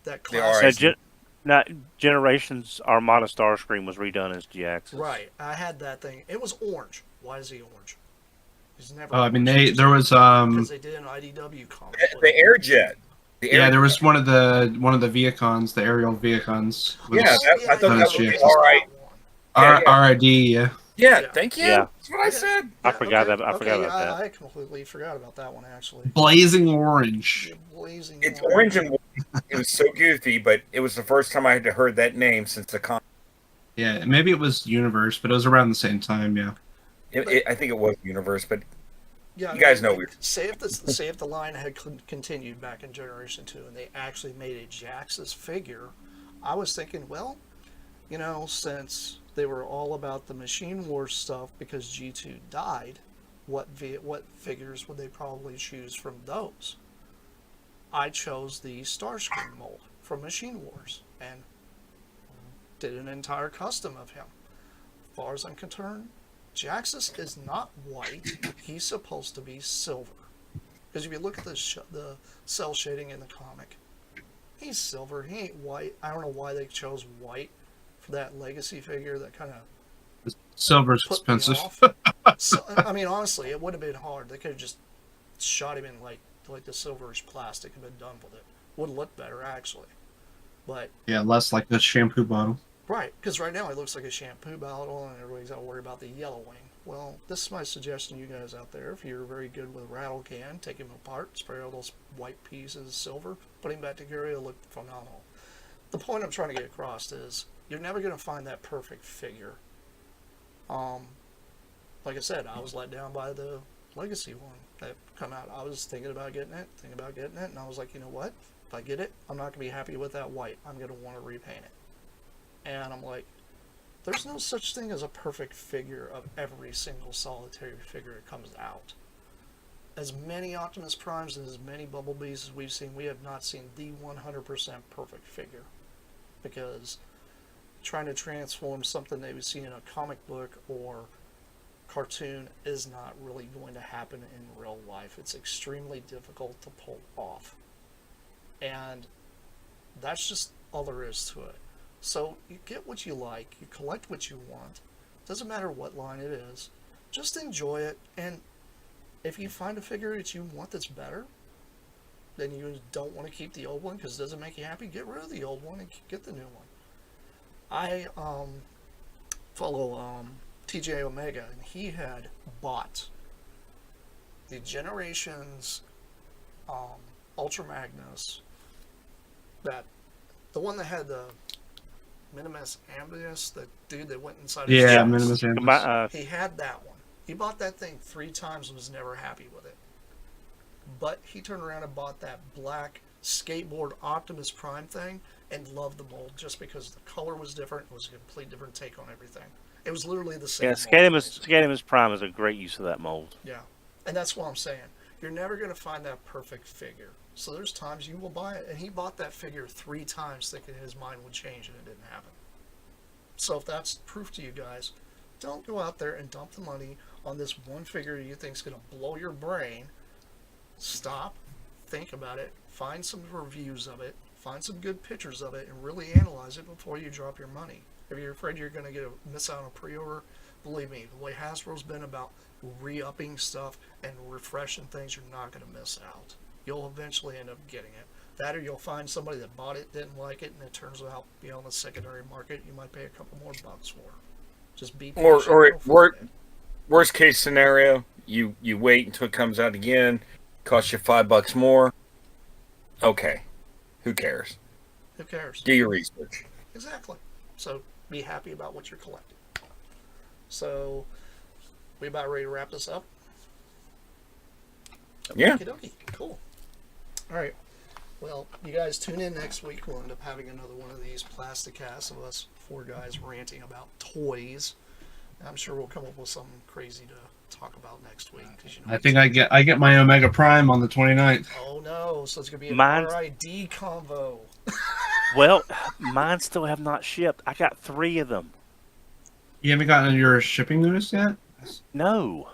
A: That
D: The
A: class.
B: Generations Armada Starscream was redone as GX.
A: Right. I had that thing. It was orange. Why is he orange? He's never.
C: I mean,
A: orange.
C: there was
A: Because they did an IDW comic.
D: The air jet.
C: yeah, there was one of the Viacons, the aerial Viacons.
D: Yeah, I thought
C: that was
A: okay,
C: GX.
A: all
D: right.
C: RID, yeah.
D: Yeah,
A: Yeah.
D: thank you.
B: Yeah.
D: That's what I said.
B: I forgot about that.
A: I completely forgot about that one, actually.
C: Blazing orange.
A: Blazing
D: It's orange and white. It was so goofy, but it was the first time I had heard that name since the con.
C: Yeah, maybe it was Universe, but it was around the same time, yeah.
D: I think it was Universe, but
A: Yeah,
D: you guys know we're.
A: Say if the line had continued back in Generation 2 and they actually made a Jaxus figure, I was thinking, well, since they were all about the Machine Wars stuff because G2 died, what figures would they probably choose from those? I chose the Starscream mold from Machine Wars and did an entire custom of him. As far as I'm concerned, Jaxus is not white. He's supposed to be silver. Because if you look at the cell shading in the comic, he's silver. He ain't white. I don't know why they chose white for that legacy figure. That kind of
C: Silver's
A: put
C: expensive.
A: me off. So, I mean, honestly, it would have been hard. They could have just shot him in like the silverish plastic and been done with it. Would have looked better actually. But
C: Yeah, less like the shampoo bottle.
A: right, because right now it looks like a shampoo bottle, and everybody's got to worry about the yellowing. Well, this is my suggestion, you guys out there. If you're very good with a rattle can, take him apart, spray all those white pieces of silver, put him back together, it'll look phenomenal. The point I'm trying to get across is you're never going to find that perfect figure. Like I said, I was let down by the legacy one that come out. I was thinking about getting it, and I was like, you know what? If I get it, I'm not going to be happy with that white. I'm going to want to repaint it. And I'm like, there's no such thing as a perfect figure of every single solitary figure that comes out. As many Optimus Primes and as many Bumblebees as we've seen, we have not seen the 100% perfect figure. Because trying to transform something that we see in a comic book or cartoon is not really going to happen in real life. It's extremely difficult to pull off. And that's just all there is to it. So you get what you like, you collect what you want. Doesn't matter what line it is. Just enjoy it, and if you find a figure that you want that's better, then you don't want to keep the old one because it doesn't make you happy, get rid of the old one and get the new one. I follow TJ Omega, and he had bought the Generations Ultra Magnus, the one that had the Minimus Ambius, the dude that went inside his
C: Yeah,
A: chest.
C: Minimus Ambus.
A: He had that one. He bought that thing 3 times and was never happy with it. But he turned around and bought that black skateboard Optimus Prime thing and loved the mold just because the color was different. It was a complete different take on everything. It was literally the same
B: Yeah,
A: mold.
B: Scatimus Prime is a great use of that mold.
A: Yeah. And that's what I'm saying. You're never going to find that perfect figure. So there's times you will buy it. And he bought that figure 3 times thinking his mind would change, and it didn't happen. So if that's proof to you guys, don't go out there and dump the money on this one figure you think is going to blow your brain. Stop, think about it, find some reviews of it, find some good pictures of it, and really analyze it before you drop your money. If you're afraid you're going to miss out on a pre-order, believe me, the way Hasbro's been about re-upping stuff and refreshing things, you're not going to miss out. You'll eventually end up getting it. That, or you'll find somebody that bought it, didn't like it, and it turns out, in the secondary market, you might pay a couple more bucks for it. Just be patient.
D: Or worst case scenario, you wait until it comes out again, costs you $5 more. Okay, who cares?
A: Who cares?
D: Do your research.
A: Exactly. So be happy about what you're collecting. So we about ready to wrap this up?
D: Yeah.
A: Okey-dokey. Cool. All right. Well, you guys tune in next week. We'll end up having another one of these Plasticasts of us 4 guys ranting about toys. I'm sure we'll come up with something crazy to talk about next week.
C: I think I get my Omega Prime on the 29th.
A: Oh no! So it's gonna be an
B: Mine's-
A: RID convo.
B: Well, mine still have not shipped. I got 3 of them.
C: You haven't gotten your shipping notice yet?
B: No.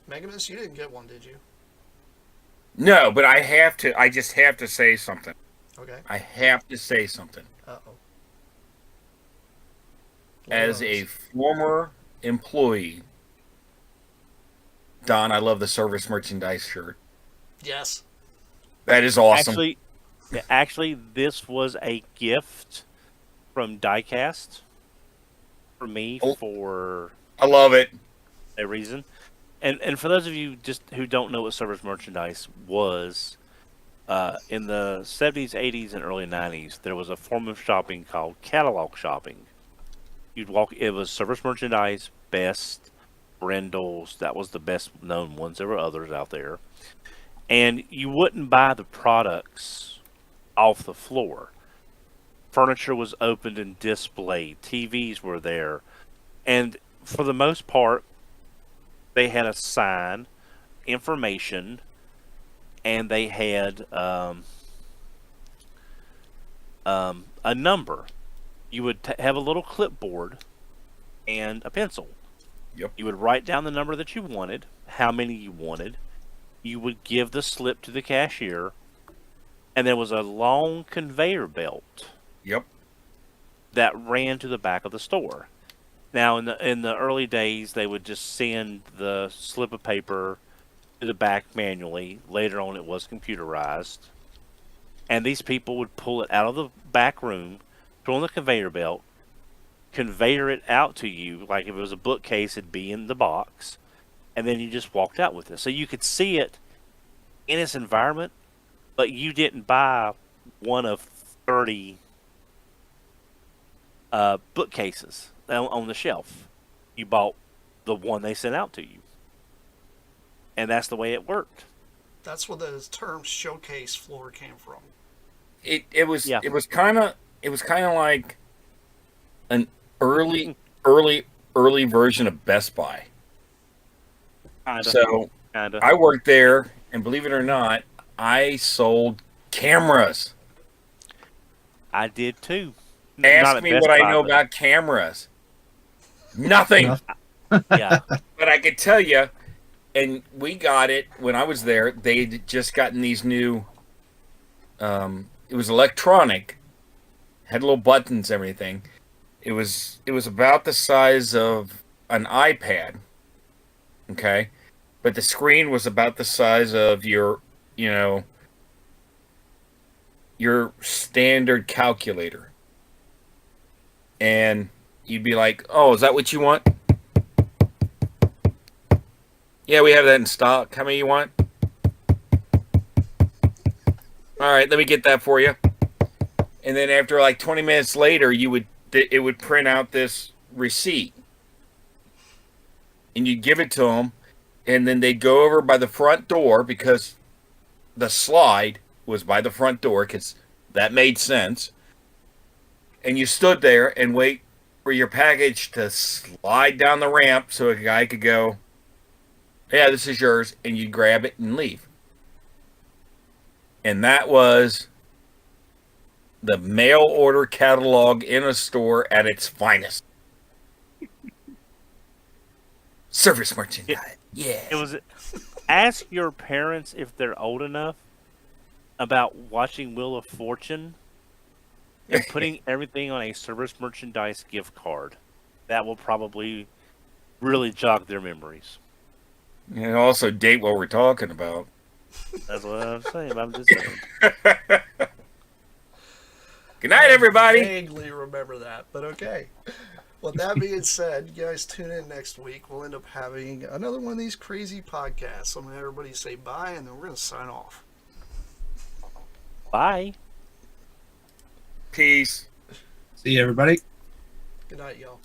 A: Megamus, you didn't get one, did you?
D: No, but I just have to say something.
A: Okay.
D: I have to say something.
A: Uh-oh.
D: As a former employee, Don, I love the service merchandise shirt.
A: Yes.
D: That is awesome.
B: Actually, this was a gift from Diecast for me for
D: I love it.
B: a reason. And for those of you just who don't know what service merchandise was, in the 70s, 80s, and early 90s, there was a form of shopping called catalog shopping. You'd walk, it was service merchandise, Best, Brindles, that was the best known ones. There were others out there. And you wouldn't buy the products off the floor. Furniture was opened and displayed. TVs were there. And for the most part, they had a sign, information, and they had a number. You would have a little clipboard and a pencil.
D: Yep.
B: You would write down the number that you wanted, how many you wanted. You would give the slip to the cashier, and there was a long conveyor belt
D: Yep.
B: that ran to the back of the store. Now, in the early days, they would just send the slip of paper to the back manually. Later on, it was computerized, and these people would pull it out of the back room, put on the conveyor belt, conveyor it out to you. Like if it was a bookcase, it'd be in the box, and then you just walked out with it. So you could see it in its environment, but you didn't buy one of 30 bookcases on the shelf. You bought the one they sent out to you, and that's the way it worked.
A: That's where the term showcase floor came from.
D: It was
B: Yeah.
D: it was kind of like an early version of Best Buy.
B: Kinda,
D: So
B: kinda.
D: I worked there, and believe it or not, I sold cameras.
B: I did too. Not
D: Ask
B: at
D: me
B: Best
D: what I
B: Buy,
D: know
B: but-
D: about cameras. Nothing.
B: Yeah,
D: But I could tell you, and we got it when I was there. They had just gotten these new. It was electronic, had little buttons, everything. It was about the size of an iPad. Okay, but the screen was about the size of your standard calculator. And you'd be like, "Oh, is that what you want?" Yeah, we have that in stock. How many you want? All right, let me get that for you. And then after like 20 minutes later, it would print out this receipt. And you'd give it to them, and then they'd go over by the front door because the slide was by the front door because that made sense. And you stood there and wait for your package to slide down the ramp so a guy could go, "Yeah, this is yours," and you grab it and leave. And that was the mail order catalog in a store at its finest. Service merchandise. Yeah.
B: it was. Ask your parents if they're old enough about watching Wheel of Fortune and putting everything on a service merchandise gift card. That will probably really jog their memories.
D: And also date what we're talking about.
B: That's what I'm saying. I'm just saying.
D: Good night, everybody.
A: I vaguely remember that, but okay. With that being said, you guys tune in next week. We'll end up having another one of these crazy podcasts. I'm going to everybody say bye, and then we're going to sign off.
B: Bye.
D: Peace.
C: See you, everybody.
A: Good night, y'all.